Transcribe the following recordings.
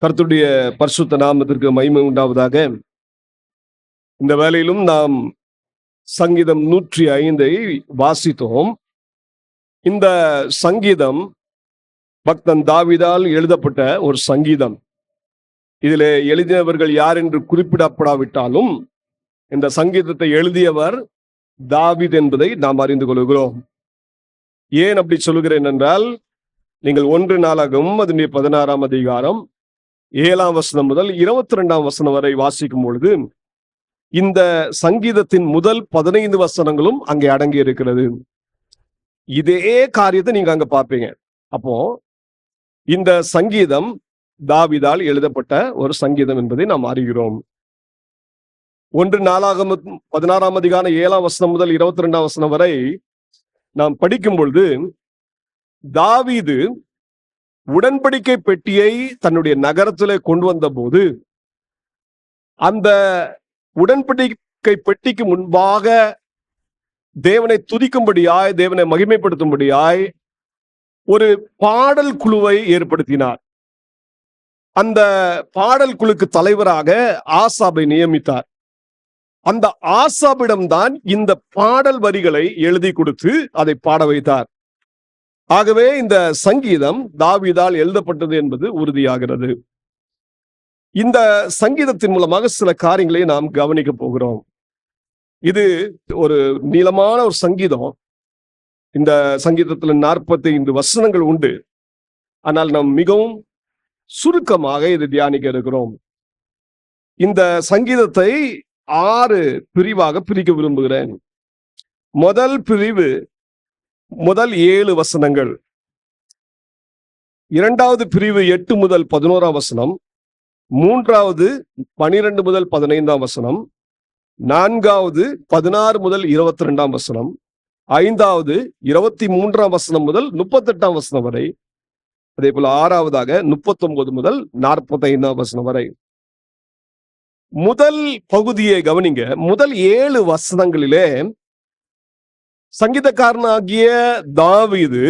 கர்த்தருடைய பரிசுத்த நாமத்திற்கு மகிமை உண்டாவதாக. இந்த வேளையிலும் நாம் சங்கீதம் 105 வாசித்தோம். இந்த சங்கீதம் பக்தன் தாவீதால் எழுதப்பட்ட ஒரு சங்கீதம். இதிலே எழுதியவர்கள் யார் என்று குறிப்பிடப்படாவிட்டாலும் இந்த சங்கீதத்தை எழுதியவர் தாவீது என்பதை நாம் அறிந்து கொள்கிறோம். ஏன் அப்படி சொல்கிறேன் என்றால், நீங்கள் 1 நாளாகமும் அதனுடைய 16ஆம் அதிகாரம் 7ஆம் வசனம் முதல் 22ஆம் வசனம் வரை வாசிக்கும் பொழுது இந்த சங்கீதத்தின் முதல் 15 வசனங்களும் அங்கே அடங்கி இருக்கிறது. இதே காரியத்தை நீங்க அங்க பார்ப்பீங்க. அப்போ இந்த சங்கீதம் தாவீதால் எழுதப்பட்ட ஒரு சங்கீதம் என்பதை நாம் அறிகிறோம். 1 நாளாகமம் 16ஆம் அதிகாரம் 7ஆம் வசனம் முதல் 22ஆம் வசனம் வரை நாம் படிக்கும் பொழுது, தாவீது உடன்படிக்கை பெட்டியை தன்னுடைய நகரத்திலே கொண்டு வந்த போது அந்த உடன்படிக்கை பெட்டிக்கு முன்பாக தேவனை துதிக்கும்படியாய், தேவனை மகிமைப்படுத்தும்படியாய் ஒரு பாடல் குழுவை ஏற்படுத்தினார். அந்த பாடல் குழுக்கு தலைவராக ஆசாபை நியமித்தார். அந்த ஆசாபிடம்தான் இந்த பாடல் வரிகளை எழுதி கொடுத்து அதை பாட வைத்தார். ஆகவே இந்த சங்கீதம் தாவீதால் எழுதப்பட்டது என்பது உறுதியாகிறது. இந்த சங்கீதத்தின் மூலமாக சில காரியங்களை நாம் கவனிக்க போகிறோம். இது ஒரு நீளமான ஒரு சங்கீதம். இந்த சங்கீதத்தில் 45 வசனங்கள் உண்டு. ஆனால் நாம் மிகவும் சுருக்கமாக இதை தியானிக்க இருக்கிறோம். இந்த சங்கீதத்தை 6 பிரிவாக பிரிக்க விரும்புகிறேன். முதல் பிரிவு முதல் 7 வசனங்கள், இரண்டாவது பிரிவு 8 முதல் 11ஆம் வசனம், மூன்றாவது 12 முதல் 15ஆம் வசனம், நான்காவது 16 முதல் 22ஆம் வசனம், ஐந்தாவது 23ஆம் வசனம் முதல் 38ஆம் வசனம் வரை, அதே போல ஆறாவதாக 39 முதல் 45ஆம் வசனம் வரை. முதல் பகுதியை கவனிங்க. முதல் 7 வசனங்களிலே சங்கீதக்காரனாகிய தாவீது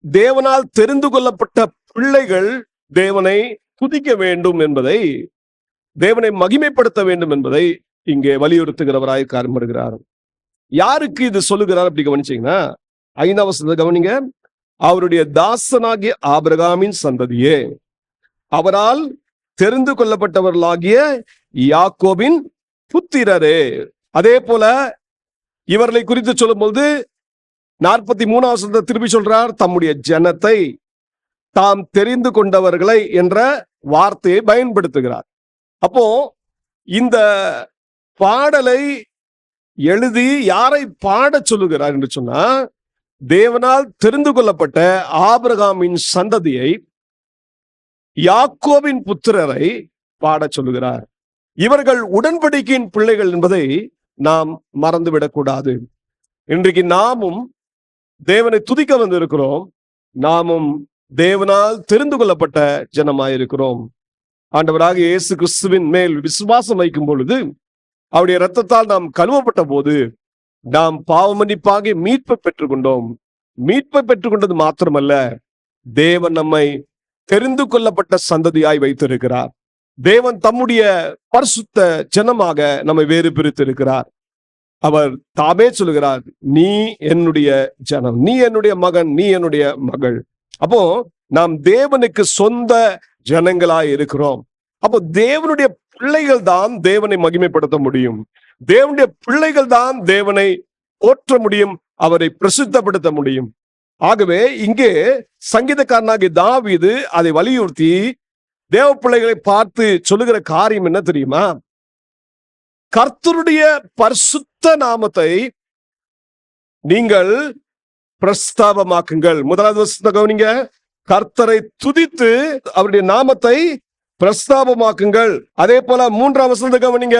தேவனால் தெரிந்து கொள்ளப்பட்ட பிள்ளைகள் தேவனை துதிக்க வேண்டும் என்பதை, தேவனை மகிமைப்படுத்த வேண்டும் என்பதை இங்கே வலியுறுத்துகிறவராய் காணப்படுகிறார். யாருக்கு இது சொல்லுகிறார் அப்படி கவனிச்சீங்கன்னா, 5ஆம் வசனத்தை கவனிங்க. அவருடைய தாசனாகிய ஆபிரகாமின் சந்ததியே, அவரால் தெரிந்து கொள்ளப்பட்டவர்களாகிய யாக்கோபின் புத்திரரே. அதே போல இவர்களை குறித்து சொல்லும் போது 43ஆம் வசனத்தை திருப்பி சொல்றார், தம்முடைய ஜனத்தை, தாம் தெரிந்து கொண்டவர்களை என்ற வார்த்தையை பயன்படுத்துகிறார். அப்போ இந்த பாடலை எழுதி யாரை பாட சொல்லுகிறார் என்று சொன்னா, தேவனால் தெரிந்து கொள்ளப்பட்ட ஆபிரகாமின் சந்ததியை, யாக்கோபின் புத்திரரை பாட சொல்லுகிறார். இவர்கள் உடன்படிக்கையின் பிள்ளைகள் என்பதை நாம் மறந்துவிடக்கூடாது. இன்றைக்கு நாமும் தேவனை துதிக்க வந்திருக்கிறோம். நாமும் தேவனால் தெரிந்து கொள்ளப்பட்ட ஜனமாயிருக்கிறோம். ஆண்டவராக இயேசு கிறிஸ்துவின் மேல் விசுவாசம் வைக்கும் பொழுது, அவருடைய இரத்தத்தால் நாம் கழுவப்பட்ட போது நாம் பாவமன்னிப்பாக மீட்பை பெற்றுக்கொண்டோம். மீட்பை பெற்றுக்கொண்டது மாத்திரமல்ல, தேவன் நம்மை தெரிந்து கொள்ளப்பட்ட சந்ததியாய் வைத்திருக்கிறார். தேவன் தம்முடைய பரிசுத்த ஜனமாக நம்மை வேறு பிரித்திருக்கிறார். அவர் தாமே சொல்லுகிறார், நீ என்னுடைய ஜனம், நீ என்னுடைய மகன், நீ என்னுடைய மகள். அப்போ நாம் தேவனுக்கு சொந்த ஜனங்களாய் இருக்கிறோம். அப்போ தேவனுடைய பிள்ளைகள் தான் தேவனை மகிமைப்படுத்த முடியும். தேவனுடைய பிள்ளைகள் தான் தேவனை போற்ற முடியும், அவரை பிரசித்தப்படுத்த முடியும். ஆகவே இங்கே சங்கீதக்காரனாகிய தாவீது அதை வலியுறுத்தி தேவ பிள்ளைகளை பார்த்து சொல்லுகிற காரியம் என்ன தெரியுமா? கர்த்தருடைய பரிசுத்த நாமத்தை நீங்கள் பிரஸ்தாபமாக்குங்கள். முதலாவது வசனத்தை கவனிங்க. கர்த்தரை துதித்து அவருடைய நாமத்தை பிரஸ்தாபமாக்குங்கள். அதே போல 3ஆம் வசனத்தை கவனிங்க.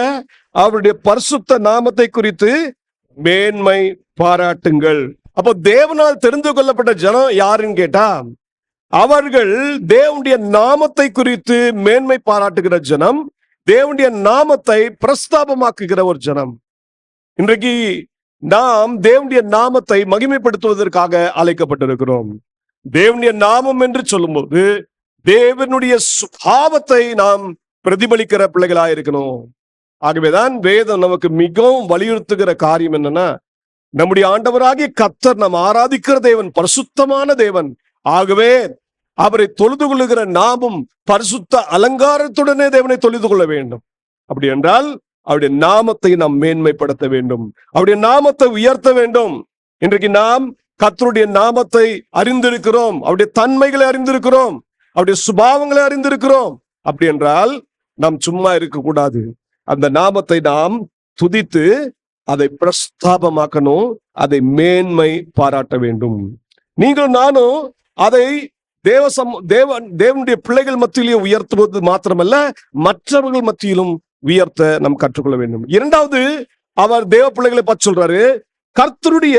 அவருடைய பரிசுத்த நாமத்தை குறித்து மேன்மை பாராட்டுங்கள். அப்போ தேவனால் தெரிந்து கொள்ளப்பட்ட ஜனம் யாருன்னு கேட்டா, அவர்கள் தேவனுடைய நாமத்தை குறித்து மேன்மை பாராட்டுகிற ஜனம், தேவனுடைய நாமத்தை பிரஸ்தாபமாக்குகிற ஒரு ஜனம். இன்றைக்கு நாம் தேவனுடைய நாமத்தை மகிமைப்படுத்துவதற்காக அழைக்கப்பட்டிருக்கிறோம். தேவனுடைய நாமம் என்று சொல்லும்போது தேவனுடைய சுபாவத்தை நாம் பிரதிபலிக்கிற பிள்ளைகளாக இருக்கணும். ஆகவேதான் வேதம் நமக்கு மிகவும் வலியுறுத்துகிற காரியம் என்னன்னா, நம்முடைய ஆண்டவராகிய கர்த்தர் நாம் ஆராதிக்கிற தேவன் பரிசுத்தமான தேவன். ஆகவே அவரை தொழுது கொள்ளுகிற நாமும் பரிசுத்த அலங்காரத்துடனே தேவனை தொழுது கொள்ள வேண்டும். அப்படி என்றால் அவருடைய நாமத்தை நாம் மேன்மைப்படுத்த வேண்டும், அவருடைய நாமத்தை உயர்த்த வேண்டும். இன்றைக்கு நாம் கர்த்தருடைய நாமத்தை அறிந்திருக்கிறோம், அவருடைய தன்மைகளை அறிந்திருக்கிறோம், அவருடைய சுபாவங்களை அறிந்திருக்கிறோம். அப்படி என்றால் நாம் சும்மா இருக்கக்கூடாது. அந்த நாமத்தை நாம் துதித்து அதை பிரஸ்தாபமாக்கணும், அதை மேன்மை பாராட்ட வேண்டும். நீங்கள் நானும் அதை தேவனுடைய பிள்ளைகள் மத்தியிலே உயர்த்துவது மாத்திரமல்ல, மற்றவர்கள் மத்தியிலும் உயர்த்த நாம் கற்றுக்கொள்ள வேண்டும். இரண்டாவது, அவர் தேவ பிள்ளைகளை பற்றி சொல்றாரு, கர்த்தருடைய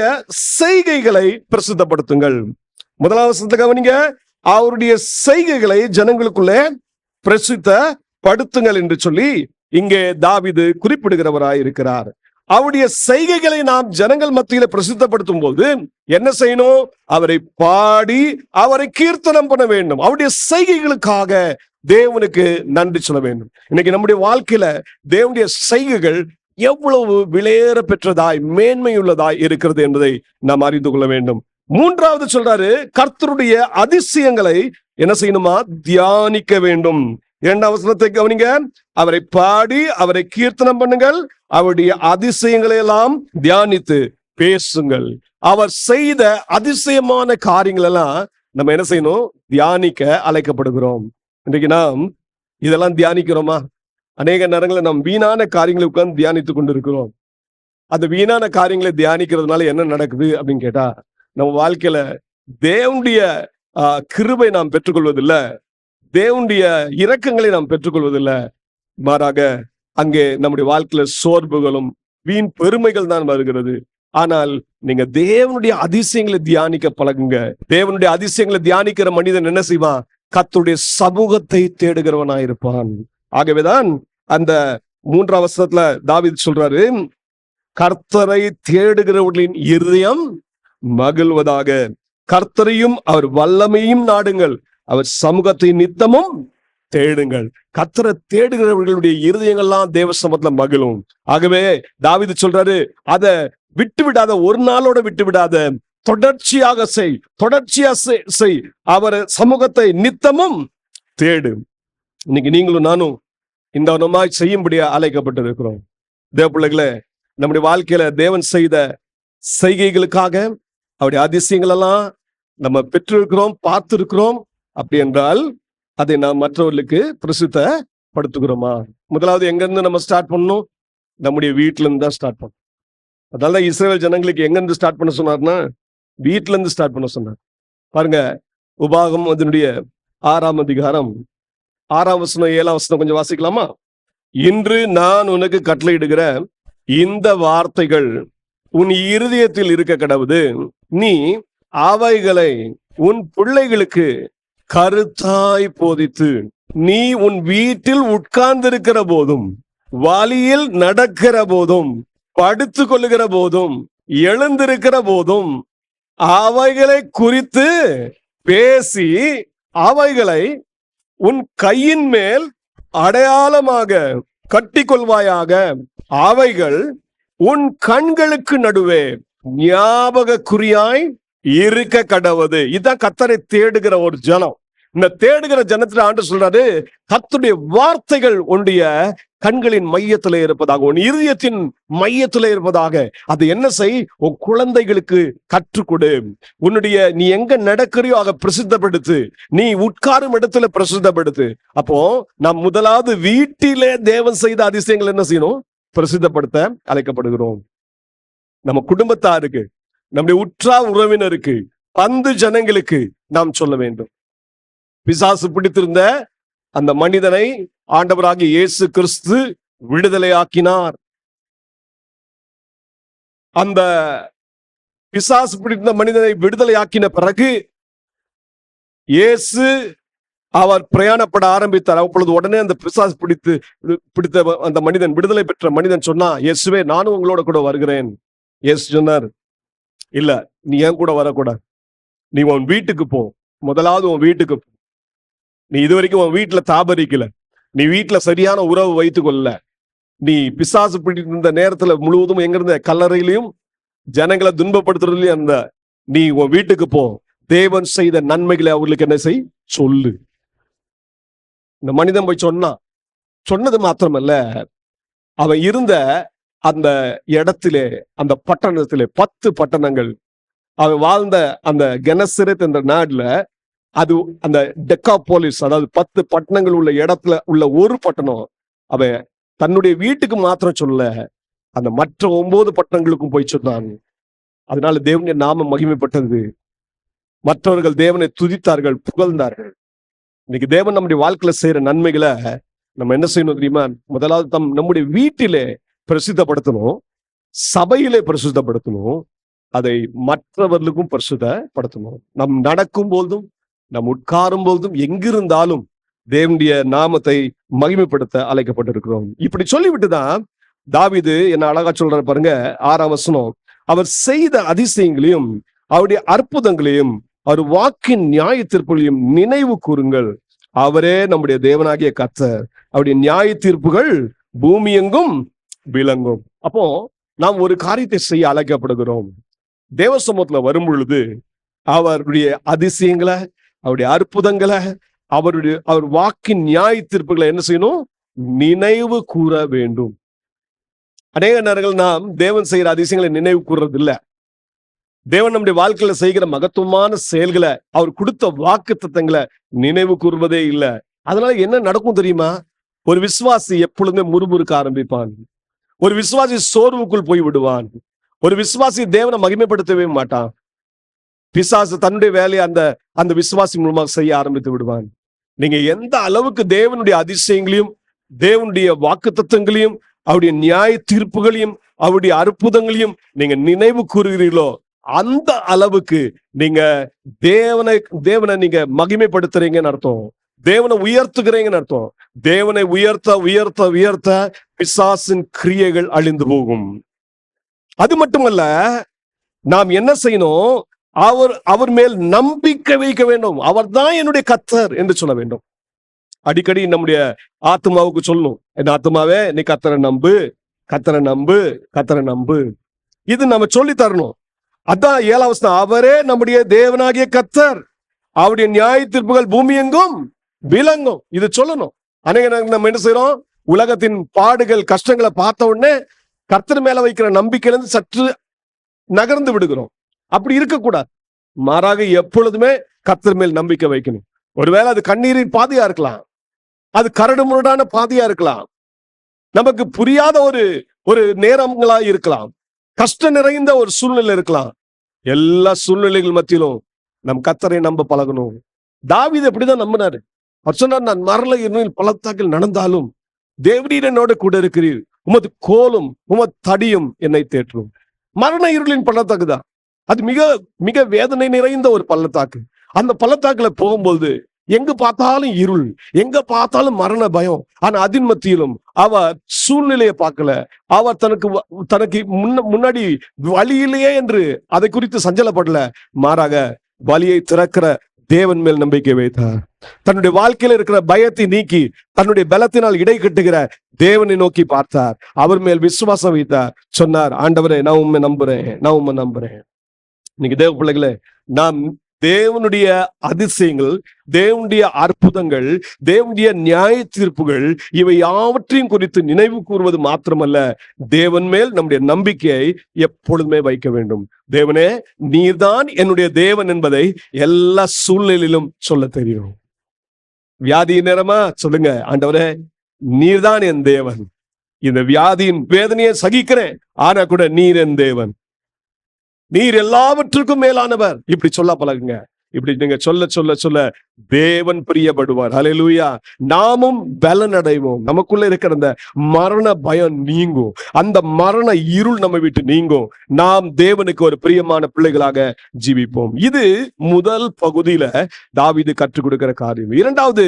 செய்கைகளை பிரசித்தப்படுத்துங்கள். முதலாவது கவனிங்க, அவருடைய செய்கைகளை ஜனங்களுக்குள்ளே பிரசித்தப்படுத்துங்கள் என்று சொல்லி இங்கே தாவீது குறிப்பிடுகிறவராய் இருக்கிறார். அவருடைய செய்கைகளை நாம் ஜனங்கள் மத்தியில பிரசித்தப்படுத்தும் போது என்ன செய்யணும்? அவரை பாடி அவரை கீர்த்தனம் பண்ண வேண்டும். அவருடைய செய்கைகளுக்காக தேவனுக்கு நன்றி சொல்ல வேண்டும். இன்னைக்கு நம்முடைய வாழ்க்கையில தேவனுடைய செய்கைகள் எவ்வளவு விலையேற பெற்றதாய் மேன்மையுள்ளதாய் இருக்கிறது என்பதை நாம் அறிந்து கொள்ள வேண்டும். மூன்றாவது சொல்றாரு, கர்த்தருடைய அதிசயங்களை என்ன செய்யணுமா? தியானிக்க வேண்டும். இரண்டாவது வசனத்தை கவனிங்க, அவரை பாடி அவரை கீர்த்தனம் பண்ணுங்கள், அவருடைய அதிசயங்களை எல்லாம் தியானித்து பேசுங்கள். அவர் செய்த அதிசயமான காரியங்கள் எல்லாம் நம்ம என்ன செய்யணும்? தியானிக்க அழைக்கப்படுகிறோம். இன்றைக்கு நாம் இதெல்லாம் தியானிக்கிறோமா? அநேக நேரங்களில் நாம் வீணான காரியங்களை உட்கார்ந்து தியானித்துக் கொண்டிருக்கிறோம். அந்த வீணான காரியங்களை தியானிக்கிறதுனால என்ன நடக்குது அப்படின்னு கேட்டா, நம்ம வாழ்க்கையில தேவனுடைய கிருபை நாம் பெற்றுக்கொள்வதில்லை, தேவனுடைய இரக்கங்களை நாம் பெற்றுக்கொள்வதில்லை. மாறாக அங்கே நம்முடைய வாழ்க்கையில சோர்வுகளும் வீண் பெருமைகள் தான் வருகிறது. ஆனால் நீங்க தேவனுடைய அதிசயங்களை தியானிக்க பழகுங்க. தேவனுடைய அதிசயங்களை தியானிக்கிற மனிதன் என்ன செய்வான்? கர்த்தருடைய சமூகத்தை தேடுகிறவனாயிருப்பான். ஆகவேதான் அந்த மூன்றாம் வசனத்துல தாவீது சொல்றாரு, கர்த்தரை தேடுகிறவர்களின் இருதயம் மகிழ்வதாக, கர்த்தரையும் அவர் வல்லமையும் நாடுங்கள், அவர் சமூகத்தை நித்தமும் தேடுங்கள். கர்த்தரை தேடுகிறவர்களுடைய இருதயங்கள்லாம் தேவ சமூகத்துல மகிழும். ஆகவே தாவீது சொல்றாரு, அதை விட்டு விடாத, ஒரு நாளோட விட்டு விடாத, தொடர்ச்சியாக செய், அவர் சமூகத்தை நித்தமும் தேடு. இன்னைக்கு நீங்களும் நானும் இந்த ஒன்றுமாய் செய்யும்படியா அழைக்கப்பட்டு இருக்கிறோம். தேவ பிள்ளைகளே, நம்முடைய வாழ்க்கையில தேவன் செய்த செய்கைகளுக்காக அவருடைய அதிசயங்கள் எல்லாம் நம்ம பெற்றிருக்கிறோம், பார்த்திருக்கிறோம். அப்படி என்றால் அதை நாம் மற்றவர்களுக்கு பிரசித்தப்படுத்துகிறோமா? முதலாவது எங்க இருந்து நம்ம ஸ்டார்ட் பண்ணணும்? நம்முடைய வீட்டுல இருந்து தான் ஸ்டார்ட் பண்ணணும். அதனால இஸ்ரவேல் ஜனங்களுக்கு எங்க இருந்து ஸ்டார்ட் பண்ண சொன்னார்னா, வீட்டுல இருந்து ஸ்டார்ட் பண்ண சொன்னார். பாருங்க, உபாகம் அதனுடைய 6ஆம் அதிகாரம் 6ஆம் வசனம் 7ஆம் வசனம் கொஞ்சம் வாசிக்கலாமா? இன்று நான் உனக்கு கட்டளையிடுகிற இந்த வார்த்தைகள் உன் இருதயத்தில் இருக்க கடவுது, நீ அவைகளை உன் பிள்ளைகளுக்கு கருத்தாய் போதித்து, நீ உன் வீட்டில் உட்கார்ந்திருக்கிற போதும், வழியில் நடக்கிற போதும், படுத்து கொள்ளுகிற போதும், எழுந்திருக்கிற போதும் அவைகளை குறித்து பேசி அவைகளை உன் கையின் மேல் அடையாளமாக கட்டிக்கொள்வாயாக, அவைகள் உன் கண்களுக்கு நடுவே ஞாபக குறியாய் இருக்க கடவுது. இதுதான் கர்த்தரை தேடுகிற ஒரு ஜனம். இந்த தேடுகிற ஜனத்துல ஆண்டவர் சொல்றாரு, கர்த்தருடைய வார்த்தைகள் உன்னுடைய கண்களின் மையத்திலே இருப்பதாக, உன் இருதயத்தின் மையத்திலே இருப்பதாக. அது என்ன செய்? உன் குழந்தைகளுக்கு கற்றுக்கொடு. நீ எங்க நடக்கிறியோ அதை பிரசித்தப்படுத்து, நீ உட்காரும் இடத்துல பிரசித்தப்படுத்து. அப்போ நாம் முதலாவது வீட்டிலே தேவன் செய்த அதிசயங்கள் என்ன செய்யணும்? பிரசித்தப்படுத்த அழைக்கப்படுகிறோம். நம்ம குடும்பத்தாருக்கு, நம்முடைய உற்றார் உறவினருக்கு, பந்து ஜனங்களுக்கு நாம் சொல்ல வேண்டும். பிசாசு பிடித்திருந்த அந்த மனிதனை ஆண்டவராகிய இயேசு கிறிஸ்து விடுதலை ஆக்கினார். அந்த பிசாசு பிடித்த மனிதனை விடுதலை ஆக்கின பிறகு இயேசு அவர் பிரயாணப்பட ஆரம்பித்தார். அப்பொழுது உடனே அந்த பிசாசு பிடித்த அந்த மனிதன், விடுதலை பெற்ற மனிதன் சொன்னா, இயேசுவே, நானும் உங்களோட கூட வருகிறேன். இயேசு சொன்னார், இல்ல, நீ ஏன் கூட வரக்கூடாது, நீ உன் வீட்டுக்கு போ, முதலாவது உன் வீட்டுக்கு போ. நீ இதுவரைக்கும் உன் வீட்டுல தாபரிக்கல, நீ வீட்டுல சரியான உறவு வைத்துக் கொள்ள, நீ பிசாசு பிடித்து இருந்த நேரத்துல முழுவதும் எங்க இருந்த கல்லறையிலையும் ஜனங்களை துன்பப்படுத்துறதுலயும் அந்த நீ உன் வீட்டுக்கு போ. தேவன் செய்த நன்மைகளை அவர்களுக்கு என்ன செய் சொல்லு. இந்த மனிதன் போய் சொன்னது மாத்திரமல்ல, அவன் இருந்த அந்த இடத்திலே, அந்த பட்டணத்திலே 10 பட்டணங்கள், அவன் வாழ்ந்த அந்த கெனசரேத் என்ற நாடுல, அது அந்த டெக்காபோலிஸ், அதாவது 10 பட்டணங்கள் உள்ள இடத்துல உள்ள ஒரு பட்டணம் அவன் தன்னுடைய வீட்டுக்கு மாத்திரம் சொல்ல, அந்த மற்ற 9 பட்டணங்களுக்கும் போய் சொன்னான். அதனால தேவனுடைய நாமம் மகிமைப்பட்டது. மற்றவர்கள் தேவனை துதித்தார்கள், புகழ்ந்தார்கள். இன்னைக்கு தேவன் நம்முடைய வாழ்க்கையில செய்யற நன்மைகளை நம்ம என்ன செய்யணும் தெரியுமா? முதலாவது நம்முடைய வீட்டிலே பிரசித்தப்படுத்தணும், சபையிலே பிரசித்தப்படுத்தணும், அதை மற்றவர்களுக்கும் பிரசித்தப்படுத்தணும். நம் நடக்கும் போதும், நம் உட்காரும் போதும், எங்கிருந்தாலும் தேவனுடைய நாமத்தை மகிமைப்படுத்த அழைக்கப்பட்டிருக்கிறோம். இப்படி சொல்லிவிட்டுதான் தாவீது என்ன அழகா சொல்றாரு பாருங்க, 6ஆம் வசனம். அவர் செய்த அதிசயங்களையும் அவருடைய அற்புதங்களையும் அவர் வாக்கின் நியாய தீர்ப்புகளையும் நினைவு கூறுங்கள். அவரே நம்முடைய தேவனாகிய கர்த்தர், அவருடைய நியாய தீர்ப்புகள் பூமி எங்கும் விளங்கும். அப்போ நாம் ஒரு காரியத்தை செய்ய அழைக்கப்படுகிறோம். தேவ சமூகத்துல வரும் பொழுது அவருடைய அதிசயங்களை, அவருடைய அற்புதங்களை, அவர் வாக்கின் நியாய தீர்ப்புகளை என்ன செய்யணும்? நினைவு கூற வேண்டும். அநேக நேரங்கள் நாம் தேவன் செய்கிற அதிசயங்களை நினைவு கூறுறது இல்லை. தேவன் நம்முடைய வாழ்க்கையில செய்கிற மகத்துவமான செயல்களை, அவர் கொடுத்த வாக்கு தத்தங்களை நினைவு கூறுவதே இல்லை. அதனால என்ன நடக்கும் தெரியுமா? ஒரு விசுவாசி எப்பொழுதுமே முறுமுறுக்க ஆரம்பிப்பான். ஒரு விசுவாசி சோர்வுக்குள் போய் விடுவான். ஒரு விசுவாசி தேவனை மகிமைப்படுத்தவே மாட்டான். பிசாசு தன்னுடைய வேலையை அந்த விசுவாசி மூலமாக செய்ய ஆரம்பித்து விடுவான். நீங்க எந்த அளவுக்கு தேவனுடைய அதிசயங்களையும், தேவனுடைய வாக்கு தத்தங்களையும், அவருடைய நியாய தீர்ப்புகளையும், அவருடைய அற்புதங்களையும் நீங்க நினைவு கூறுகிறீர்களோ, அந்த அளவுக்கு நீங்க தேவனை நீங்க மகிமைப்படுத்துறீங்கன்னு அர்த்தம். தேவனை உயர்த்துகிறீங்கன்னு அர்த்தம். தேவனை உயர்த்த உயர்த்த உயர்த்த பிசாசின் கிரியைகள் அழிந்து போகும். அது மட்டுமல்ல, நாம் என்ன செய்யணும்? அவர் மேல் நம்பிக்கை வைக்க வேண்டும். அவர் தான் என்னுடைய கர்த்தர் என்று சொல்ல வேண்டும். அடிக்கடி நம்முடைய ஆத்மாவுக்கு சொல்லணும், என் ஆத்மாவே நீ கர்த்தரை நம்பு, கர்த்தரை நம்பு, கர்த்தரை நம்பு. இது நம்ம சொல்லி தரணும். அதான் 7ஆம் வசனம். அவரே நம்முடைய தேவனாகிய கர்த்தர், அவருடைய நியாய தீர்ப்புகள் பூமி எங்கும் விளங்கும். இது சொல்லணும். அநேக நம்ம என்ன செய்யறோம்? உலகத்தின் பாடுகள், கஷ்டங்களை பார்த்த உடனே கர்த்தர் மேல வைக்கிற நம்பிக்கையிலிருந்து சற்று நகர்ந்து விடுகிறோம். அப்படி இருக்கக்கூடாது. மாறாக எப்பொழுதுமே கர்த்தர் மேல் நம்பிக்கை வைக்கணும். ஒருவேளை அது கண்ணீரின் பாதையா இருக்கலாம், அது கரடு முரடான பாதையா இருக்கலாம், நமக்கு புரியாத ஒரு நேரங்களா இருக்கலாம், கஷ்டம் நிறைந்த ஒரு சூழ்நிலை இருக்கலாம். எல்லா சூழ்நிலைகள் மத்தியிலும் நம் கர்த்தரை நம்ப பழகணும். தாவீது அப்படிதான் நம்பினாரு. அவர் சொன்னார், நான் மரண இருளின் பள்ளத்தாக்கில் நடந்தாலும் தேவரீர் என்னோட கூட இருக்கிறீர், உமது கோலும் உமது தடியும் என்னை தேற்றும். மரண இருளின் பள்ளத்தாக்கு தான் அது. மிக மிக வேதனை நிறைந்த ஒரு பள்ளத்தாக்கு. அந்த பள்ளத்தாக்குல போகும்போது எங்க பார்த்தாலும் இருள், எங்க பார்த்தாலும் மரண பயம். ஆனா அதன் மத்தியிலும் அவர் சூழ்நிலையை பார்க்கல. அவர் தனக்கு முன்னாடி வழியிலேயே என்று அதை குறித்து சஞ்சலப்படல. மாறாக வழியை திறக்கிற தேவன் மேல் நம்பிக்கை வைத்தார். தன்னுடைய வாழ்க்கையில இருக்கிற பயத்தை நீக்கி தன்னுடைய பலத்தினால் இடை கட்டுகிற தேவனை நோக்கி பார்த்தார். அவர் மேல் விசுவாசம் வைத்தார். சொன்னார், ஆண்டவரே நான் உண்மை நம்புறேன், நான் உண்மை நம்புறேன். இன்னைக்கு தேவ பிள்ளைகளே, நாம் தேவனுடைய அதிசயங்கள், தேவனுடைய அற்புதங்கள், தேவனுடைய நியாய தீர்ப்புகள், இவை யாவற்றையும் குறித்து நினைவு கூறுவது மாத்திரமல்ல, தேவன் மேல் நம்முடைய நம்பிக்கையை எப்பொழுதுமே வைக்க வேண்டும். தேவனே நீர்தான் என்னுடைய தேவன் என்பதை எல்லா சூழ்நிலையிலும் சொல்ல தெரியும். வியாதியின் நேரமா சொல்லுங்க, ஆண்டவரே நீர்தான் என் தேவன், இந்த வியாதியின் வேதனையை சகிக்கிறேன், ஆனா கூட நீர் என் தேவன், நீர் எல்லாவற்றுக்கும் மேலானவர். இப்படி சொல்ல பழகுங்க. இப்படி நீங்க சொல்ல சொல்ல சொல்ல தேவன் பிரியப்படுவார். ஹல்லேலூயா. நாமும் பலன் அடைவோம். நமக்குள்ள இருக்கிற அந்த மரண பயம் நீங்கும், அந்த மரண இருள் நம்ம விட்டு நீங்கும். நாம் தேவனுக்கு ஒரு பிரியமான பிள்ளைகளாக ஜீவிப்போம். இது முதல் பகுதியில தாவீது கற்றுக் கொடுக்கிற காரியம். இரண்டாவது,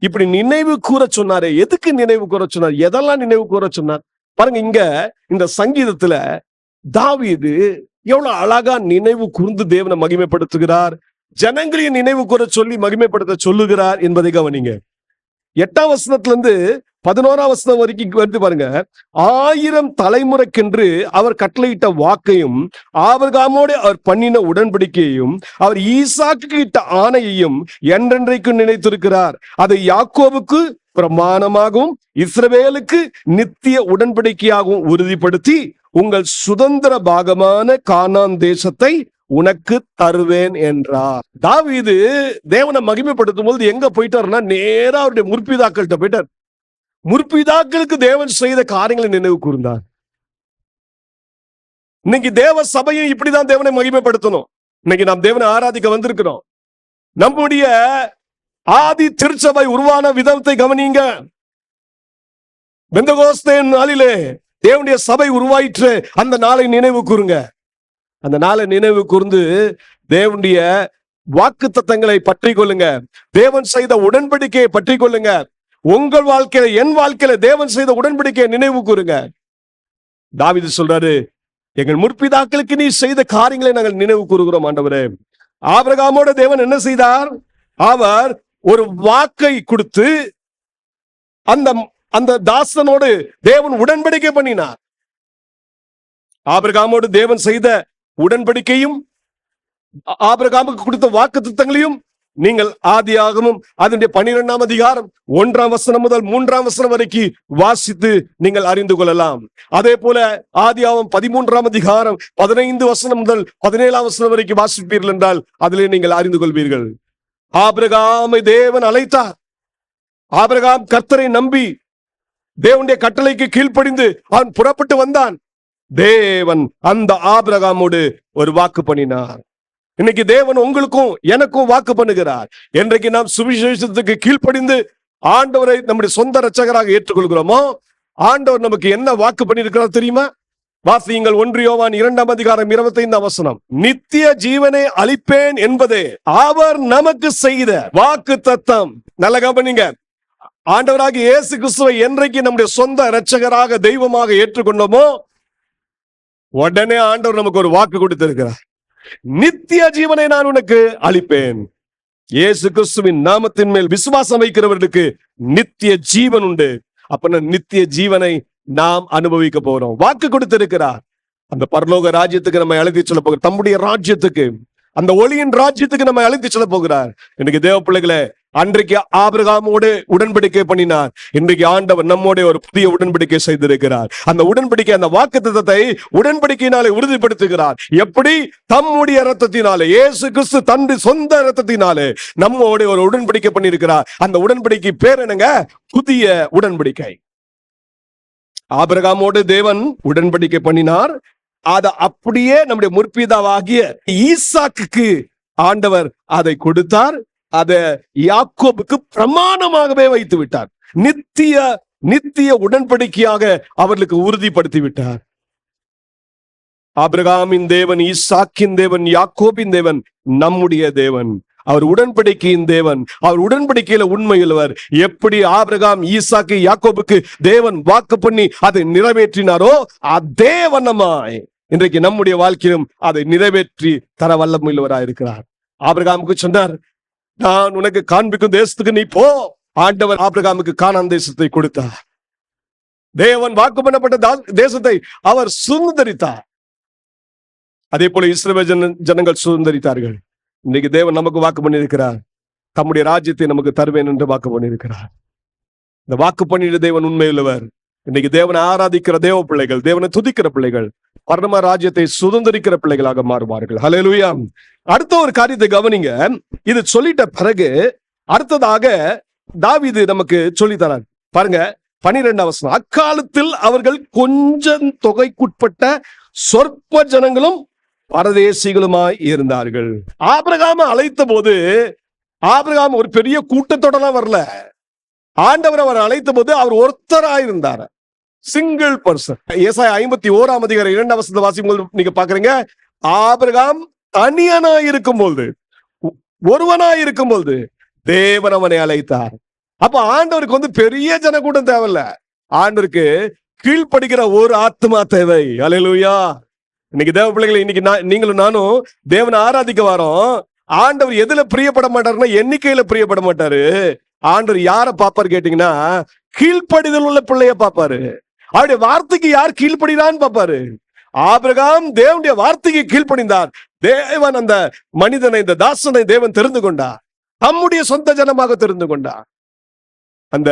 இப்படி நினைவு கூற சொன்னாரே, எதுக்கு நினைவு கூற சொன்னார்? எதெல்லாம் நினைவு கூற சொன்னார் பாருங்க. இங்க இந்த சங்கீதத்துல தாவீது எவ்வளவு அழகா நினைவு கூர்ந்து தேவனை மகிமைப்படுத்துகிறார். ஜனங்களையும் நினைவு கூற சொல்லி மகிமைப்படுத்த சொல்லுகிறார் என்பதை கவனிங்க. 8ஆம் வசனத்திலிருந்து 11ஆம் வசனம் வரைக்கும் வந்து பாருங்க. 1000 தலைமுறைக்கென்று அவர் கட்டளையிட்ட வாக்கையும் ஆபிரகாமோடு அவர் பண்ணின உடன்படிக்கையையும் அவர் ஈசாக்கு இட்ட ஆணையையும் என்றென்றைக்கும் நினைத்திருக்கிறார். அதை யாக்கோபுக்கு பிரமாணமாகவும் இஸ்ரவேலுக்கு நித்திய உடன்படிக்கையாகவும் உறுதிப்படுத்தி உங்கள் சுதந்திர பாகமான கானான் தேசத்தை உனக்கு தருவேன் என்றார். தாவீது தேவனை மகிமைப்படுத்தும் போது எங்க போயிட்டாருன்னா நேரா அவருடைய முற்பிதாக்கள்கிட்ட போயிட்டார். முற்பிதாக்களுக்கு தேவன் செய்த காரியங்களை நினைவு கூர்ந்தார். இன்னைக்கு தேவ சபையும் இப்படிதான் தேவனை மகிமைப்படுத்தணும். இன்னைக்கு நாம் தேவனை ஆராதிக்க வந்திருக்கிறோம். நம்முடைய ஆதி திருச்சபை உருவான விதத்தை கவனிங்க. பெந்தகோஸ்தே நாளிலே தேவனுடைய சபை உருவாயிற்று. அந்த நாளை நினைவு கூறுங்க. அந்த நாளை நினைவு கூர்ந்து தேவனுடைய வாக்கு தத்தங்களை பற்றி கொள்ளுங்க. தேவன் செய்த உடன்படிக்கையை பற்றி கொள்ளுங்க. உங்கள் வாழ்க்கையில, என் வாழ்க்கையில தேவன் செய்த உடன்படிக்கையை நினைவு கூறுங்க. தாவீது சொல்றாரு, எங்கள் முற்பிதாக்களுக்கு நீ செய்த காரியங்களை நாங்கள் நினைவு கூறுகிறோம் ஆண்டவரே. ஆபிரகாமோட தேவன் என்ன செய்தார்? அவர் ஒரு வாக்கை கொடுத்து அந்த தாசனோடு தேவன் உடன்படிக்கை பண்ணினார். ஆபிரகாமோடு தேவன் செய்த உடன்படிக்கையும் ஆபிரகாமுக்கு கொடுத்த வாக்கு திட்டங்களையும் நீங்கள் ஆதியாகமம் அதனுடைய 12ஆம் அதிகாரம் 1ஆம் வசனம் முதல் 3ஆம் வசனம் வரைக்கும் வாசித்து நீங்கள் அறிந்து கொள்ளலாம். அதே போல ஆதியாகமம் 13ஆம் அதிகாரம் 15 வசனம் முதல் 17ஆம் வசனம் வரைக்கும் வாசிப்பீர்கள் என்றால் அதிலே நீங்கள் அறிந்து கொள்வீர்கள். ஆபிரகாமை தேவன் அழைத்தார். ஆபிரகாம் கர்த்தரை நம்பி தேவனுடைய கட்டளைக்கு கீழ்ப்படிந்து அவன் புறப்பட்டு வந்தான். தேவன் அந்த ஆபிரகாமோடு ஒரு வாக்கு பண்ணினார். இன்னைக்கு தேவன் உங்களுக்கும் எனக்கும் வாக்கு பண்ணுகிறார். என்றைக்கு நாம் சுவிசேஷத்துக்கு கீழ்ப்படிந்து ஆண்டவரை நம்முடைய சொந்த இரட்சகராக ஏற்றுக்கொள்கிறோமோ, ஆண்டவர் நமக்கு என்ன வாக்கு பண்ணியிருக்கிறார் தெரியுமா? வாசியுங்கள் 1 யோவான் 2ஆம் அதிகாரம் 25ஆம் வசனம். நித்திய ஜீவனை அளிப்பேன் என்பதே அவர் நமக்கு செய்த வாக்கு தத்தம். நல்ல கவனிங்க. ஆண்டவராக இயேசு கிறிஸ்துவை என்றைக்கு நம்முடைய சொந்த இரட்சகராக தெய்வமாக ஏற்றுக்கொண்டோமோ, உடனே ஆண்டவர் நமக்கு ஒரு வாக்கு கொடுத்திருக்கிறார். நித்திய ஜீவனை நான் உனக்கு அளிப்பேன். இயேசு கிறிஸ்துவின் நாமத்தின் மேல் விசுவாசம் வைக்கிறவர்களுக்கு நித்திய ஜீவன் உண்டு. அப்ப நித்திய ஜீவனை நாம் அனுபவிக்க போறோம். வாக்கு கொடுத்திருக்கிறார். அந்த பரலோக ராஜ்யத்துக்கு நம்ம அழைத்து செல்ல போகிறோம். தம்முடைய ராஜ்யத்துக்கு, அந்த ஒளியின் ராஜ்யத்துக்கு நம்ம அழைத்து செல்ல போகிறார். இன்னைக்கு தேவ பிள்ளைகளே, அன்றைக்கு ஆபிரகாமோடு உடன்படிக்கை பண்ணினார். இன்றைக்கு ஆண்டவர் நம்மோட ஒரு புதிய உடன்படிக்கை செய்திருக்கிறார். அந்த உடன்படிக்கை, அந்த வாக்குத்தத்தத்தை உடன்படிக்கையினாலே உறுதிப்படுத்துகிறார். எப்படி? தம்முடைய இரத்தத்தினாலே, இயேசு கிறிஸ்து தன் சொந்த இரத்தத்தினாலே நம்மோட ஒரு உடன்படிக்கை பண்ணியிருக்கிறார். அந்த உடன்படிக்கை பேர் என்னங்க? புதிய உடன்படிக்கை. ஆபிரகாமோடு தேவன் உடன்படிக்கை பண்ணினார். அதை அப்படியே நம்முடைய முற்பிதாவாகிய ஈசாக்குக்கு ஆண்டவர் அதை கொடுத்தார். அதை யாக்கோபுக்கு பிரமாணமாகவே வைத்து விட்டார். நித்திய உடன்படிக்கையாக அவர்களுக்கு உறுதிப்படுத்தி விட்டார். ஆபிரகாமின் தேவன், ஈசாக்கின் தேவன், யாக்கோபின் தேவன் நம்முடைய தேவன். அவர் உடன்படிக்கையின் தேவன். அவர் உடன்படிக்கையில உண்மையுள்ளவர். எப்படி ஆபிரகாம், ஈசாக்கு, யாக்கோபுக்கு தேவன் வாக்கு பண்ணி அதை நிறைவேற்றினாரோ, அதே வண்ணமாய் இன்றைக்கு நம்முடைய வாழ்க்கையிலும் அதை நிறைவேற்றி தர வல்லமையுள்ளவராய் இருக்கிறார். ஆபிரகாமுக்கு சொன்னார், நான் உனக்கு காண்பிக்கும் தேசத்துக்கு நீ போ. ஆண்டவர் ஆபிரகாமுக்கு கானான் தேசத்தை கொடுத்தார். தேவன் வாக்கு பண்ணப்பட்ட தேசத்தை அவர் சுதந்தரித்தார். அதே போல இஸ்ரவேல் ஜனங்கள் சுதந்தரித்தார்கள். இன்னைக்கு தேவன் நமக்கு வாக்கு பண்ணியிருக்கிறார். தம்முடைய ராஜ்யத்தை நமக்கு தருவேன் என்று வாக்கு பண்ணியிருக்கிறார். இந்த வாக்கு பண்ணிட தேவன் உண்மையுள்ளவர். இன்னைக்கு தேவனை ஆராதிக்கிற தேவ பிள்ளைகள், தேவனை துதிக்கிற பிள்ளைகள் பரம ராஜ்யத்தை சுதந்திரிக்கிற பிள்ளைகளாக மாறுவார்கள். ஹல்லேலூயா. அடுத்த ஒரு காரியத்தை கவனிங்க. இது சொல்லிட்ட பிறகு அடுத்ததாக தாவீது நமக்கு சொல்லி தரார். பாருங்க 12ஆம் வசனம். அக்காலத்தில் அவர்கள் கொஞ்சம் தொகைக்குட்பட்ட சொற்ப ஜனங்களும் பரதேசிகளுமாய் இருந்தார்கள். ஆபிரகாம் அழைத்த போது ஆபிரகாம் ஒரு பெரிய கூட்டத்தோடலாம் வரல. ஆண்டவர் அவர் அழைத்த போது அவர் ஒருத்தராயிருந்தார். Single person. ஏசாயா 51ஆம் அதிகாரம் 2ஆம் வசனத்தை வாசிக்கும்போது நீங்க பாக்குறீங்க, ஆபிரகாம் தனியனாய் இருக்கும்போது, ஒருவனாய் இருக்கும்போது தேவன் அவனை அழைத்தார். அப்ப ஆண்டவருக்கு பெரிய ஜனக்கூட்டம் தேவையில்ல. ஆண்டவருக்கு கீழ்ப்படுகிற ஒரு ஆத்மா தேவை. அல்லேலூயா. இன்னைக்கு தேவ பிள்ளைகளை, இன்னைக்கு நீங்களும் நானும் தேவனை ஆராதிக்க வரோம். ஆண்டவர் எதுல பிரியப்பட மாட்டாருன்னா எண்ணிக்கையில பிரியப்பட மாட்டாரு. ஆண்டவர் யார பாப்பாரு கேட்டீங்கன்னா, கீழ்ப்படிதல் உள்ள பிள்ளைய பாப்பாரு. அவருடைய வார்த்தைக்கு யார் கீழ்ப்படிதான்னு பாப்பாரு. ஆபிரகாம் தேவனுடைய வார்த்தைக்கு கீழ்ப்படிந்தார். தேவன் அந்த மனிதனை, இந்த தாசனை தேவன் தெரிந்து கொண்டார், தம்முடைய சொந்த ஜனமாக தெரிந்து கொண்டார். அந்த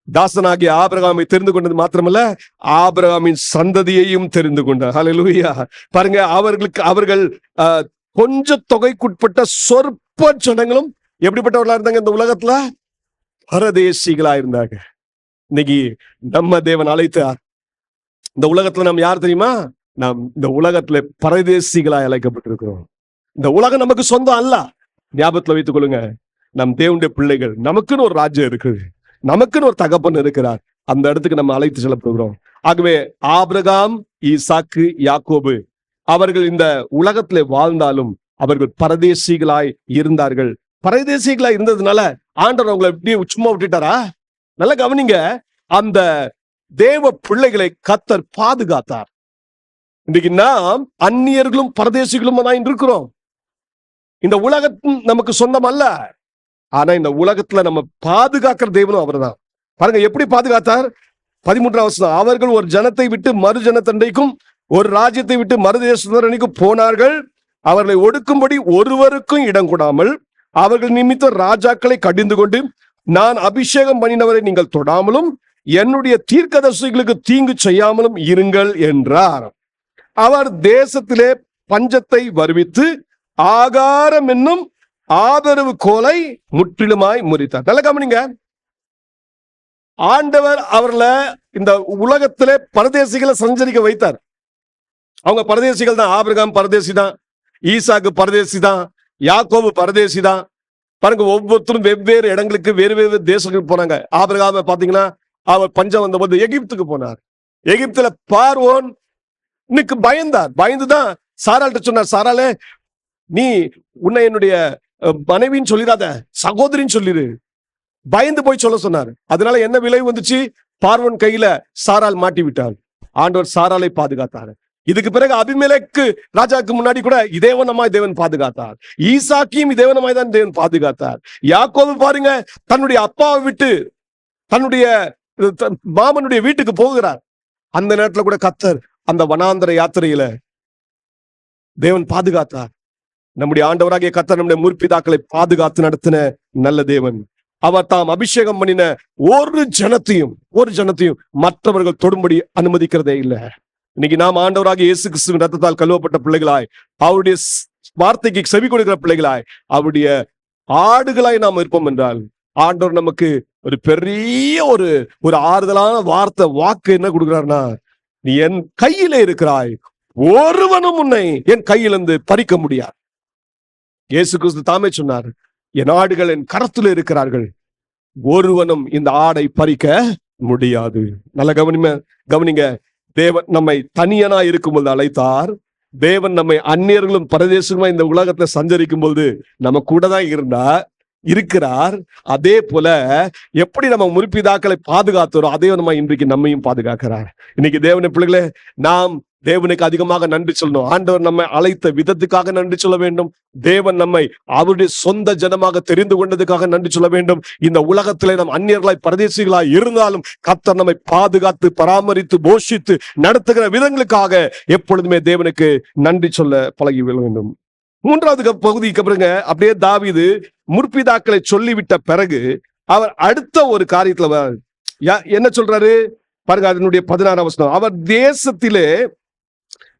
தாசனாகிய ஆபிரகாமை தெரிந்து கொண்டது மாத்திரமல்ல, ஆபிரகாமின் சந்ததியையும் தெரிந்து கொண்டார். ஹல்லேலூயா. பாருங்க, அவர்கள் கொஞ்ச தொகைக்குட்பட்ட சொற்ப ஜனங்களும் எப்படிப்பட்டவர்களா இருந்தாங்க? இந்த உலகத்துல பரதேசிகளா இருந்தாங்க. இன்னைக்கு நம்ம தேவன் அழைத்தார். இந்த உலகத்துல நம்ம யார் தெரியுமா? நாம் இந்த உலகத்துல பரதேசிகளாய் அழைக்கப்பட்டிருக்கிறோம். இந்த உலகம் நமக்கு சொந்தம் அல்ல. ஞாபகத்துல வைத்துக் கொள்ளுங்க, நம் தேவனுடைய பிள்ளைகள். நமக்குன்னு ஒரு ராஜ்யம் இருக்குது, நமக்குன்னு ஒரு தகப்பன் இருக்கிறார். அந்த இடத்துக்கு நம்ம அழைத்து செல்லப்படுகிறோம். ஆகவே ஆபிரகாம், ஈசாக்கு, யாக்கோபு அவர்கள் இந்த உலகத்திலே வாழ்ந்தாலும் அவர்கள் பரதேசிகளாய் இருந்தார்கள். பரதேசிகளாய் இருந்ததுனால ஆண்டவர் அவங்களை எப்படியே சும்மா விட்டுட்டாரா? நல்லா கவனிங்க, அந்த தேவ பிள்ளைகளை கர்த்தர் பாதுகாத்தார். இன்றைக்கு நாம் அந்நியர்களும் பரதேசிகளும் தான் இருக்கிறோம். இந்த உலகத்தின் நமக்கு சொந்தம் அல்ல. ஆனா இந்த உலகத்துல நம்ம பாதுகாக்கிற தேவனும் அவர்தான். பாருங்க எப்படி பாதுகாத்தார். 13ஆம் வசனம், அவர்கள் ஒரு ஜனத்தை விட்டு மறு ஜனத்தண்டைக்கும் ஒரு ராஜ்யத்தை விட்டு மறு தேசத்தண்டைக்கும் போனார்கள். அவர்களை ஒடுக்கும்படி ஒருவருக்கும் இடம் கொடாமல் அவர்கள் நிமித்தம் ராஜாக்களை கடிந்து கொண்டு, நான் அபிஷேகம் பண்ணினவரை நீங்கள் தொடாமலும் என்னுடைய தீர்க்கதரிசிகளுக்கு தீங்கு செய்யாமலும் இருங்கள் என்றார். அவர் தேசத்திலே பஞ்சத்தை வருவித்து ஆகாரம் என்னும் ஆதரவு கோலை முற்றிலுமாய் முறித்தார். நல்ல கவனிங்க, ஆண்டவர் அவர்களை இந்த உலகத்திலே பரதேசிகளை சஞ்சரிக்க வைத்தார். அவங்க பரதேசிகள் தான். ஆபிரகாம் பரதேசி தான், ஈசாக்கு பரதேசி தான், யாக்கோபு பரதேசி தான். பாருங்க, ஒவ்வொருத்தரும் வெவ்வேறு இடங்களுக்கு வேறு வேறு தேசங்களுக்கு போனாங்க. ஆபிரகாம பாத்தீங்கன்னா அவர் பஞ்சம் வந்தபோது எகிப்துக்கு போனார். எகிப்துல பார்வோன் பயந்தார். பயந்துதான் சாராள்கிட்ட சொன்னார், சாராளே நீ உன்னை என்னுடைய மனைவின்னு சொல்லிடாத, சகோதரின்னு சொல்லிரு. பயந்து போய் சொல்ல சொன்னார். அதனால என்ன விளைவு வந்துச்சு? பார்வோன் கையில சாராள் மாட்டி விட்டார். ஆண்டவர் சாராளை பாதுகாத்தார். இதுக்கு பிறகு அபிமெலேக்கு ராஜாக்கு முன்னாடி கூட இதேவனமாய் தேவன் பாதுகாத்தார். ஈசாக்கியும் இதேவனமாய் தான் தேவன் பாதுகாத்தார். யாக்கோபு பாருங்க, தன்னுடைய அப்பாவை விட்டு தன்னுடைய மாமனுடைய வீட்டுக்கு போகிறார். அந்த நேரத்துல கூட கர்த்தர் அந்த வனாந்தர யாத்திரையில தேவன் பாதுகாத்தார். நம்முடைய ஆண்டவராகிய கர்த்தர் நம்முடைய முற்பிதாக்களை பாதுகாத்து நடத்தின நல்ல தேவன். அவர் தாம் அபிஷேகம் பண்ணின ஒரு ஜனத்தையும் மற்றவர்கள் தொடும்படி அனுமதிக்கிறதே இல்லை. இன்னைக்கு நாம் ஆண்டவராகிய இயேசு கிறிஸ்துவின் ரத்தத்தால் கழுவப்பட்ட பிள்ளைகளாய், அவருடைய வார்த்தைக்கு செவி கொடுக்கிற பிள்ளைகளாய், அவருடைய ஆடுகளாய் நாம் இருப்போம் என்றால், ஆண்டவர் நமக்கு ஒரு பெரிய ஒரு ஆறுதலான வாக்கு என்ன கொடுக்கிறார்னா, நீ என் கையிலே இருக்கிறாய், ஒருவனும் உன்னை என் கையிலிருந்து பறிக்க முடியாது. இயேசு கிறிஸ்து தாமே சொன்னார், என் ஆடுகள் என் கரத்தில் இருக்கிறார்கள், ஒருவனும் இந்த ஆடை பறிக்க முடியாது. நல்ல கவனிங்க, தேவன் நம்மை தனியனா இருக்கும்போது அழைத்தார். தேவன் நம்மை அந்நியர்களும் பரதேசமா இந்த உலகத்துல சஞ்சரிக்கும் போது நம்ம கூட தான் இருக்கிறார். அதே போல எப்படி நம்ம முற்பிதாக்களை பாதுகாத்தோரோ அதே நம்ம இன்றைக்கு நம்மையும் பாதுகாக்கிறார். இன்னைக்கு தேவனுடைய பிள்ளைகளே, நாம் தேவனுக்கு அதிகமாக நன்றி சொல்லணும். ஆண்டவர் நம்மை அழைத்த விதத்துக்காக நன்றி சொல்ல வேண்டும். தேவன் நம்மை அவருடைய சொந்த ஜனமாக தெரிந்து கொண்டதுக்காக நன்றி சொல்ல வேண்டும். இந்த உலகத்திலே நாம் அந்நியர்களாய் பரதேசிகளாய் இருந்தாலும் கர்த்தர் நம்மை பாதுகாத்து பராமரித்து போஷித்து நடத்துகிற விதங்களுக்காக எப்பொழுதுமே தேவனுக்கு நன்றி சொல்ல பழகி வேண்டும். 3வது பகுதிக்கு பிறகு அப்படியே தாவீது முற்பிதாக்களை சொல்லிவிட்ட பிறகு அவர் அடுத்த ஒரு காரியத்துல என்ன சொல்றாரு பாருங்க. அதனுடைய 16ஆம் வசனம், அவர் தேசத்திலே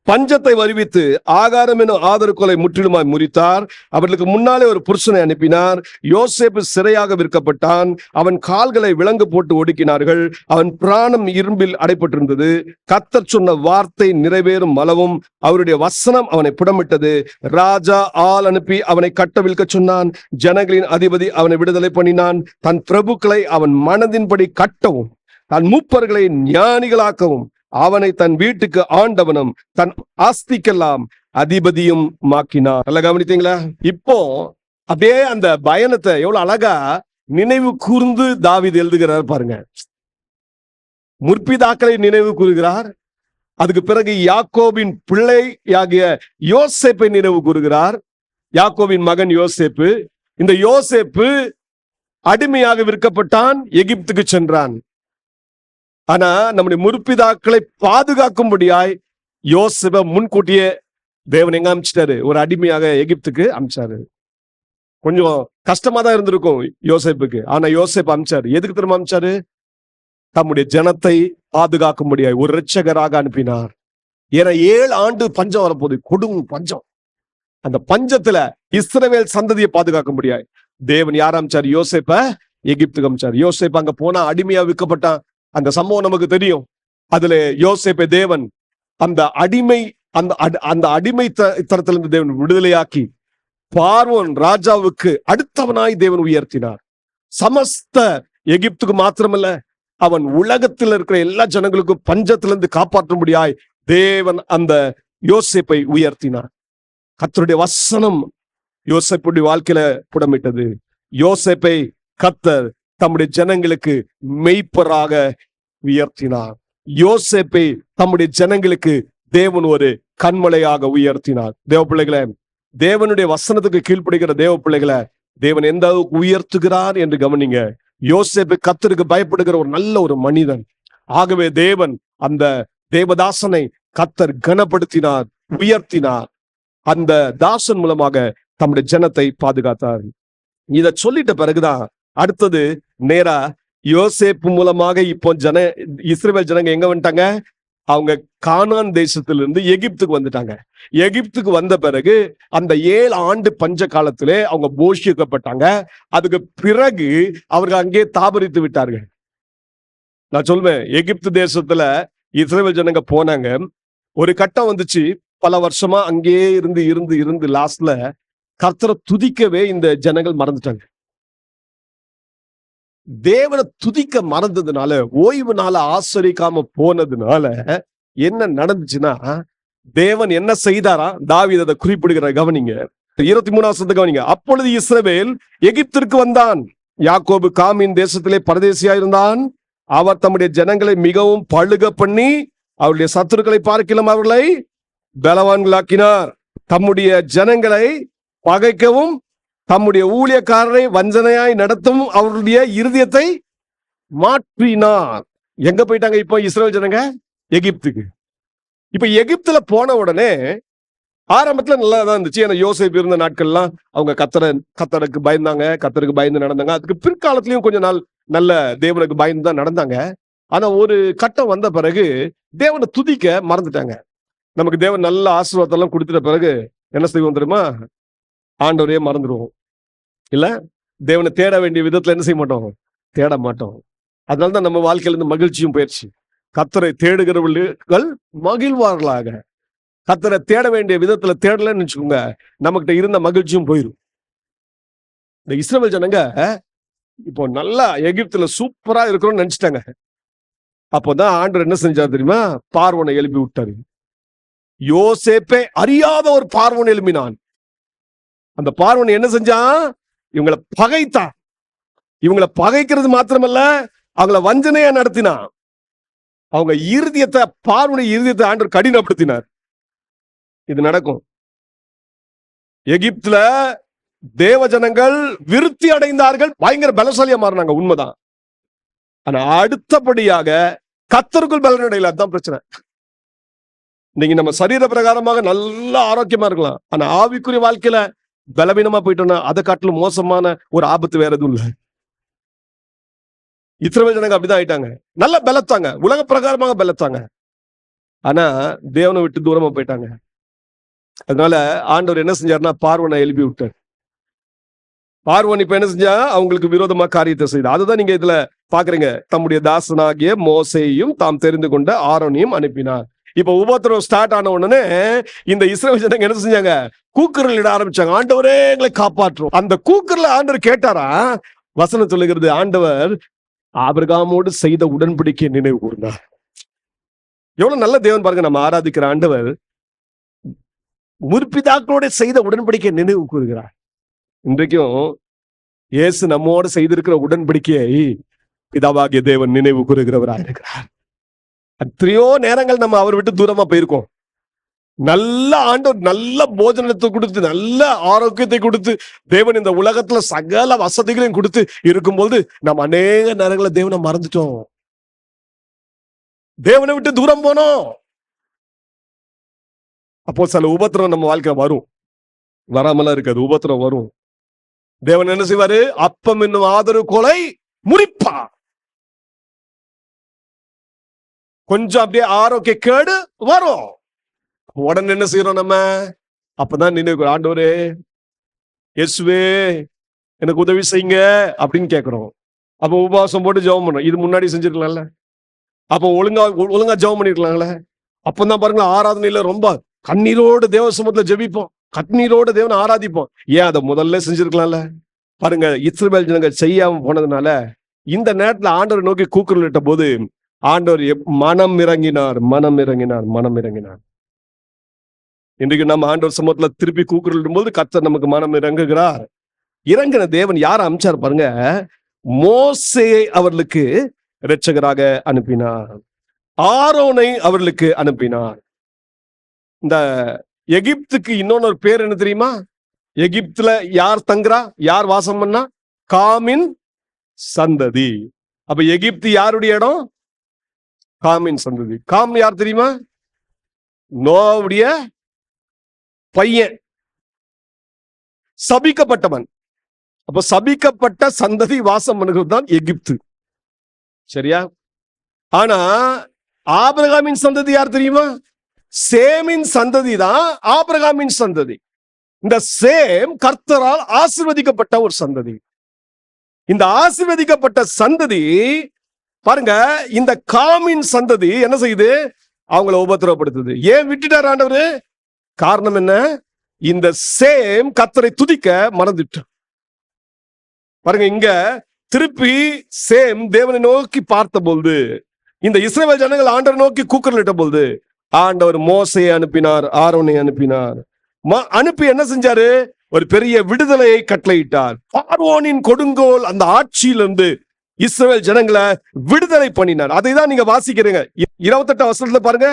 பஞ்சத்தை வருவித்து ஆகாரம் எனும் ஆதரவுகளை முற்றிலுமாய் முறித்தார். அவர்களுக்கு முன்னாலே ஒரு புருஷனை அனுப்பினார். யோசேப்பு சிறையாக விற்கப்பட்டான். அவன் கால்களை விலங்கு போட்டு ஒடுக்கினார்கள். அவன் பிராணம் இரும்பில் அடைப்பட்டிருந்தது. கர்த்தர் சொன்ன வார்த்தை நிறைவேறும் அளவும் அவருடைய வசனம் அவனை புடமிட்டது. ராஜா ஆள் அனுப்பி அவனை கட்டவிழ்க்க சொன்னான். ஜனங்களின் அதிபதி அவனை விடுதலை பண்ணினான். தன் பிரபுக்களை அவன் மனதின்படி கட்டவும் தன் மூப்பர்களை ஞானிகளாக்கவும் அவனை தன் வீட்டுக்கு ஆண்டவனும் தன் ஆஸ்திக்கெல்லாம் அதிபதியும் மாக்கினார். நல்லா கவனித்தீங்களா? இப்போ அப்படியே அந்த பயணத்தை எவ்வளவு அழகா நினைவு கூர்ந்து தாவீது எழுதுகிறார் பாருங்க. முற்பிதாக்களை நினைவு கூறுகிறார். அதுக்கு பிறகு யாக்கோபின் பிள்ளை ஆகிய யோசேப்பை நினைவு கூறுகிறார். யாக்கோவின் மகன் யோசேப்பு. இந்த யோசேப்பு அடிமையாக விற்கப்பட்டான், எகிப்துக்கு சென்றான். ஆனா நம்முடைய முற்பிதாக்களை பாதுகாக்கும்படியாய் யோசேப்பை முன்கூட்டியே தேவன் எங்க அமிச்சிட்டாரு? ஒரு அடிமையாக எகிப்துக்கு அமிச்சாரு. கொஞ்சம் கஷ்டமா தான் இருந்திருக்கும் யோசேப்புக்கு. ஆனா யோசேப்பு அமிச்சாரு. எதுக்கு திரும்ப அமிச்சாரு? தம்முடைய ஜனத்தை பாதுகாக்கும்படியாய் ஒரு இரட்சகராக அனுப்பினார். ஏன்னா 7 ஆண்டு பஞ்சம் வரப்போகுது, கொடும் பஞ்சம். அந்த பஞ்சத்துல இஸ்ரவேல் சந்ததியை பாதுகாக்க முடியாது. தேவன் யார் அமிச்சார்? யோசேப்ப எகிப்துக்கு அமிச்சார். யோசேப்பு அங்க போனா அடிமையா விற்கப்பட்டான். அந்த சம்பவம் நமக்கு தெரியும். அதுல யோசேப்பை தேவன் அந்த அடிமை அந்த அடிமைத்தனத்திலிருந்து தேவன் விடுதலையாக்கி பார்வோன் ராஜாவுக்கு அடுத்தவனாய் தேவன் உயர்த்தினார். சமஸ்த எகிப்துக்கு மாத்திரமல்ல, அவன் உலகத்தில் இருக்கிற எல்லா ஜனங்களுக்கும் பஞ்சத்திலிருந்து காப்பாற்றும்படியாய் தேவன் அந்த யோசேப்பை உயர்த்தினார். கர்த்தருடைய வசனம் யோசேப்புடைய வாழ்க்கையில புடமிட்டது. யோசேப்பை கர்த்தர் தம்முடைய ஜனங்களுக்கு மெய்ப்பராக உயர்த்தினார். யோசேப்பை தம்முடைய ஜனங்களுக்கு தேவன் ஒரு கண்மலையாக உயர்த்தினார். தேவ பிள்ளைகளை, தேவனுடைய வசனத்துக்கு கீழ்ப்படுகிற தேவ பிள்ளைகளை தேவன் எந்த அளவுக்கு உயர்த்துகிறார் என்று கவனிங்க. யோசேப்பு கர்த்தருக்கு பயப்படுகிற ஒரு நல்ல ஒரு மனிதன். ஆகவே தேவன் அந்த தேவதாசனை கர்த்தர் கனப்படுத்தினார், உயர்த்தினார். அந்த தாசன் மூலமாக தம்முடைய ஜனத்தை பாதுகாத்தார். இத சொல்லிட்ட பிறகுதான் அடுத்தது நேரா யோசேப்பு மூலமாக இப்போ இஸ்ரவேல் ஜனங்க எங்க வந்துட்டாங்க? அவங்க கானான் தேசத்திலிருந்து எகிப்துக்கு வந்துட்டாங்க. எகிப்துக்கு வந்த பிறகு அந்த 7 ஆண்டு பஞ்ச காலத்திலே அவங்க போஷிக்கப்பட்டாங்க. அதுக்கு பிறகு அவர்கள் அங்கே தாபரித்து விட்டார்கள். நான் சொல்வேன், எகிப்து தேசத்துல இஸ்ரவேல் ஜனங்க போனாங்க. ஒரு கட்டம் வந்துச்சு, பல வருஷமா அங்கேயே இருந்து இருந்து இருந்து லாஸ்ட்ல கர்த்தரை துதிக்கவே இந்த ஜனங்கள் மறந்துட்டாங்க. தேவனை துதிக்க மறந்ததுனால, ஓய்வு நாள ஆசரிக்காம போனதுனால என்ன நடந்துச்சுன்னா, தேவன் என்ன செய்தாரா? தாவீது அதை குறிப்பிடுகிற கவனிங்க. 23 கவனிங்க. அப்பொழுது இஸ்ரவேல் எகிப்திற்கு வந்தான். யாக்கோபு காமின் தேசத்திலே பரதேசியா இருந்தான். அவர் தம்முடைய ஜனங்களை மிகவும் பழுக பண்ணி அவருடைய சத்துருக்களை பார்க்கலாம் அவர்களை பலவான்களாக்கினார். தம்முடைய ஜனங்களை பகைக்கவும் தம்முடைய ஊழியக்காரரை வஞ்சனையாய் நடத்தும் அவருடைய இருதயத்தை மாற்றினார். எங்க போயிட்டாங்க இப்போ இஸ்ரவேல் ஜனங்க? எகிப்துக்கு. இப்ப எகிப்துல போன உடனே ஆரம்பத்துல நல்லா தான் இருந்துச்சு. ஏன்னா யோசேப்பு இருந்த நாட்கள்லாம் அவங்க கர்த்தருக்கு பயந்தாங்க, கர்த்தருக்கு பயந்து நடந்தாங்க. அதுக்கு பிற்காலத்திலயும் கொஞ்ச நாள் நல்ல தேவனுக்கு பயந்து தான் நடந்தாங்க. ஆனா ஒரு கட்டம் வந்த பிறகு தேவனை துதிக்க மறந்துட்டாங்க. நமக்கு தேவன் நல்ல ஆசீர்வாதம் கொடுத்துட்ட பிறகு என்ன செய்வோம் தெரியுமா? ஆண்டவரையே மறந்துடுவோம். இல்ல, தேவனை தேட வேண்டிய விதத்துல என்ன செய்ய மாட்டோம்? தேட மாட்டோம். அதனாலதான் நம்ம வாழ்க்கையில இருந்து மகிழ்ச்சியும் போயிடுச்சு. கர்த்தரை தேடுகிறவர்கள் மகிழ்வார்களாக. கர்த்தரை தேட வேண்டிய விதத்துல தேடலன்னு வச்சுக்கோங்க, நமக்கிட்ட இருந்த மகிழ்ச்சியும் போயிடும். இந்த இஸ்ரவேல் ஜனங்க இப்போ நல்லா எகிப்துல சூப்பரா இருக்கிறோம்னு நினைச்சிட்டாங்க. அப்போதான் ஆண்டவர் என்ன செஞ்சார் தெரியுமா? பார்வோனை எழுப்பி விட்டாரு. யோசேப்பை அறியாத ஒரு பார்வோன் எழுப்பினான். அந்த பார்வோன் என்ன செஞ்சான்? இவங்களை பகைத்தான். இவங்களை பகைக்கிறது மாத்திரமல்ல, அவங்கள வஞ்சனையா நடத்தினான். அவங்க இருதயத்தை, பார்வோனுடைய இருதயத்தை ஆண்டவர் கடினப்படுத்தினார். இது நடக்கும். எகிப்துல தேவ ஜனங்கள் விருத்தி அடைந்தார்கள், பயங்கர பலசாலியா மாறினாங்க, உண்மைதான். ஆனா அடுத்தபடியாக கர்த்தருக்குள் பலனடையல. அதுதான் பிரச்சனை. நீங்க நம்ம சரீர பிரகாரமாக நல்ல ஆரோக்கியமா இருக்கலாம், ஆனா ஆவிக்குரிய வாழ்க்கையில பலவீனமா போயிட்டோம்னா அதை காட்டிலும் மோசமான ஒரு ஆபத்து வேற எதுவும் இல்லை. இஸ்ரவேல் ஜனங்க அப்படிதான் ஆயிட்டாங்க. நல்லா பலத்தாங்க, உலக பிரகாரமாக பலத்தாங்க, ஆனா தேவனை விட்டு தூரமா போயிட்டாங்க. அதனால ஆண்டவர் என்ன செஞ்சாருன்னா பார்வோனை எழுப்பி விட்டார். பார்வோன் இப்ப என்ன செஞ்சா? அவங்களுக்கு விரோதமா காரியத்தை செய்த. அதுதான் நீங்க இதுல பாக்குறீங்க. தம்முடைய தாசனாகிய மோசேயையும் தாம் தெரிந்து கொண்ட ஆரோனையும் அனுப்பினார். இப்ப உபத்திரவம் ஸ்டார்ட் ஆன உடனே இந்த இஸ்ரவேல் ஜனங்க என்ன செஞ்சாங்க? கூக்குரல் இட ஆரம்பிச்சாங்க, ஆண்டவரே எங்களை காப்பாற்றும். அந்த கூக்குரல ஆண்டவர் கேட்டாரா? வசனம் சொல்லுகிறது, ஆண்டவர் ஆபிரகாமோடு செய்த உடன்படிக்கையை நினைவு கூர்ந்தார். எவ்வளவு நல்ல தேவன் பாருங்க. நம்ம ஆராதிக்கிற ஆண்டவர் முற்பிதாக்களோட செய்த உடன்படிக்கையை நினைவு கூறுகிறார். இன்றைக்கும் இயேசு நம்மோடு செய்திருக்கிற உடன்படிக்கையை பிதாவாகிய தேவன் நினைவு கூறுகிறவராக இருக்கிறார். எத்தனையோ நேரங்கள் நம்ம அவர் விட்டு தூரமா போயிருக்கோம். நல்ல ஆண்டவர் நல்ல போஜனத்தை கொடுத்து நல்ல ஆரோக்கியத்தை கொடுத்து தேவன் இந்த உலகத்துல சகல வசதிகளையும் கொடுத்து இருக்கும்போது நம்ம அநேக நேரங்களை தேவனை மறந்துட்டோம், தேவனை விட்டு தூரம் போனோம். அப்போ சில உபத்திரம் நம்ம வாழ்க்கை வரும், வராமலாம் இருக்காது, உபத்திரம் வரும். தேவன் என்ன செய்வாரு? அப்பம் என்னும் ஆதரவு கோலை முறிப்பா. கொஞ்சம் அப்படியே ஆரோக்கிய கேடு வரும், உடனே என்ன செய்யறோம் நம்ம? அப்பதான் நினைவு, ஆண்டவரே இயேசுவே எனக்கு உதவி செய்யுங்க அப்படின்னு கேட்கிறோம். அப்ப உபவாசம் போட்டு ஜெபம் பண்ணோம். இது முன்னாடி செஞ்சிருக்கலாம்ல, அப்ப ஒழுங்கா ஜெபம் பண்ணிருக்கலாம்ல. அப்பதான் பாருங்க, ஆராதனையில ரொம்ப கண்ணீரோடு தேவ சமூகத்துல ஜெபிப்போம், கண்ணீரோடு தேவனை ஆராதிப்போம். ஏன் அதை முதல்ல செஞ்சிருக்கலாம்ல? பாருங்க, இஸ்ரவேல் ஜனங்கள் செய்யாம போனதுனால இந்த நேரத்துல ஆண்டவரை நோக்கி கூக்குரலிட்ட போது ஆண்டவர் மனம் இறங்கினார், மனம் இறங்கினார், மனம் இறங்கினார். இன்றைக்கு நம்ம ஆண்டவர் சமூகத்துல திருப்பி கூக்குரலிடும் போது கர்த்தர் நமக்கு மனம் இறங்குகிறார். இறங்கின தேவன் யாரை அனுப்பிச்சார் பாருங்க? மோசேயை அவர்களுக்கு இரட்சகராக அனுப்பினார், ஆரோனை அவர்களுக்கு அனுப்பினார். இந்த எகிப்துக்கு இன்னொன்னு பேர் என்ன தெரியுமா? எகிப்துல யார் தங்குறா, யார் வாசம் பண்ணா? காமின் சந்ததி. அப்ப எகிப்து யாருடைய இடம்? காமின் சந்ததி. காம் யார் தெரியுமா? நோவுடைய பையன், சபிக்கப்பட்டவன். அப்ப சபிக்கப்பட்ட சந்ததி வாசம் பண்ணுகிறது தான் எகிப்து, சரியா? ஆனா ஆபிரகாமின் சந்ததி யார் தெரியுமா? சேமின் சந்ததி தான் ஆபிரகாமின் சந்ததி. இந்த சேம் கர்த்தரால் ஆசீர்வதிக்கப்பட்ட ஒரு சந்ததி. இந்த ஆசீர்வதிக்கப்பட்ட சந்ததி பாருங்க, இந்த காமின் சந்ததி என்ன செய்யுது? அவங்கள உபத்திரவப்படுத்துது. ஏன் விட்டுட்டார் ஆண்டவரு? காரணம் என்ன? இந்த சேம் கர்த்தரை துதிக்க மறந்துட்டான். பாருங்க, இங்க திருப்பி சேம் தேவனை நோக்கி பார்த்த பொழுது, இந்த இஸ்ரவேல் ஜனங்கள் ஆண்டவரை நோக்கி கூக்குரலிட்ட பொழுது ஆண்டவர் மோசையை அனுப்பினார், ஆரோனை அனுப்பினார். அனுப்பி என்ன செஞ்சாரு? ஒரு பெரிய விடுதலையை கட்டளையிட்டார். பார்வோனின் கொடுங்கோல் அந்த ஆட்சியிலிருந்து இஸ்ரவேல் ஜனங்களை விடுதலை பண்ணினார். அதை தான் நீங்க வாசிக்கிறீங்க 28 வசனத்துல பாருங்க.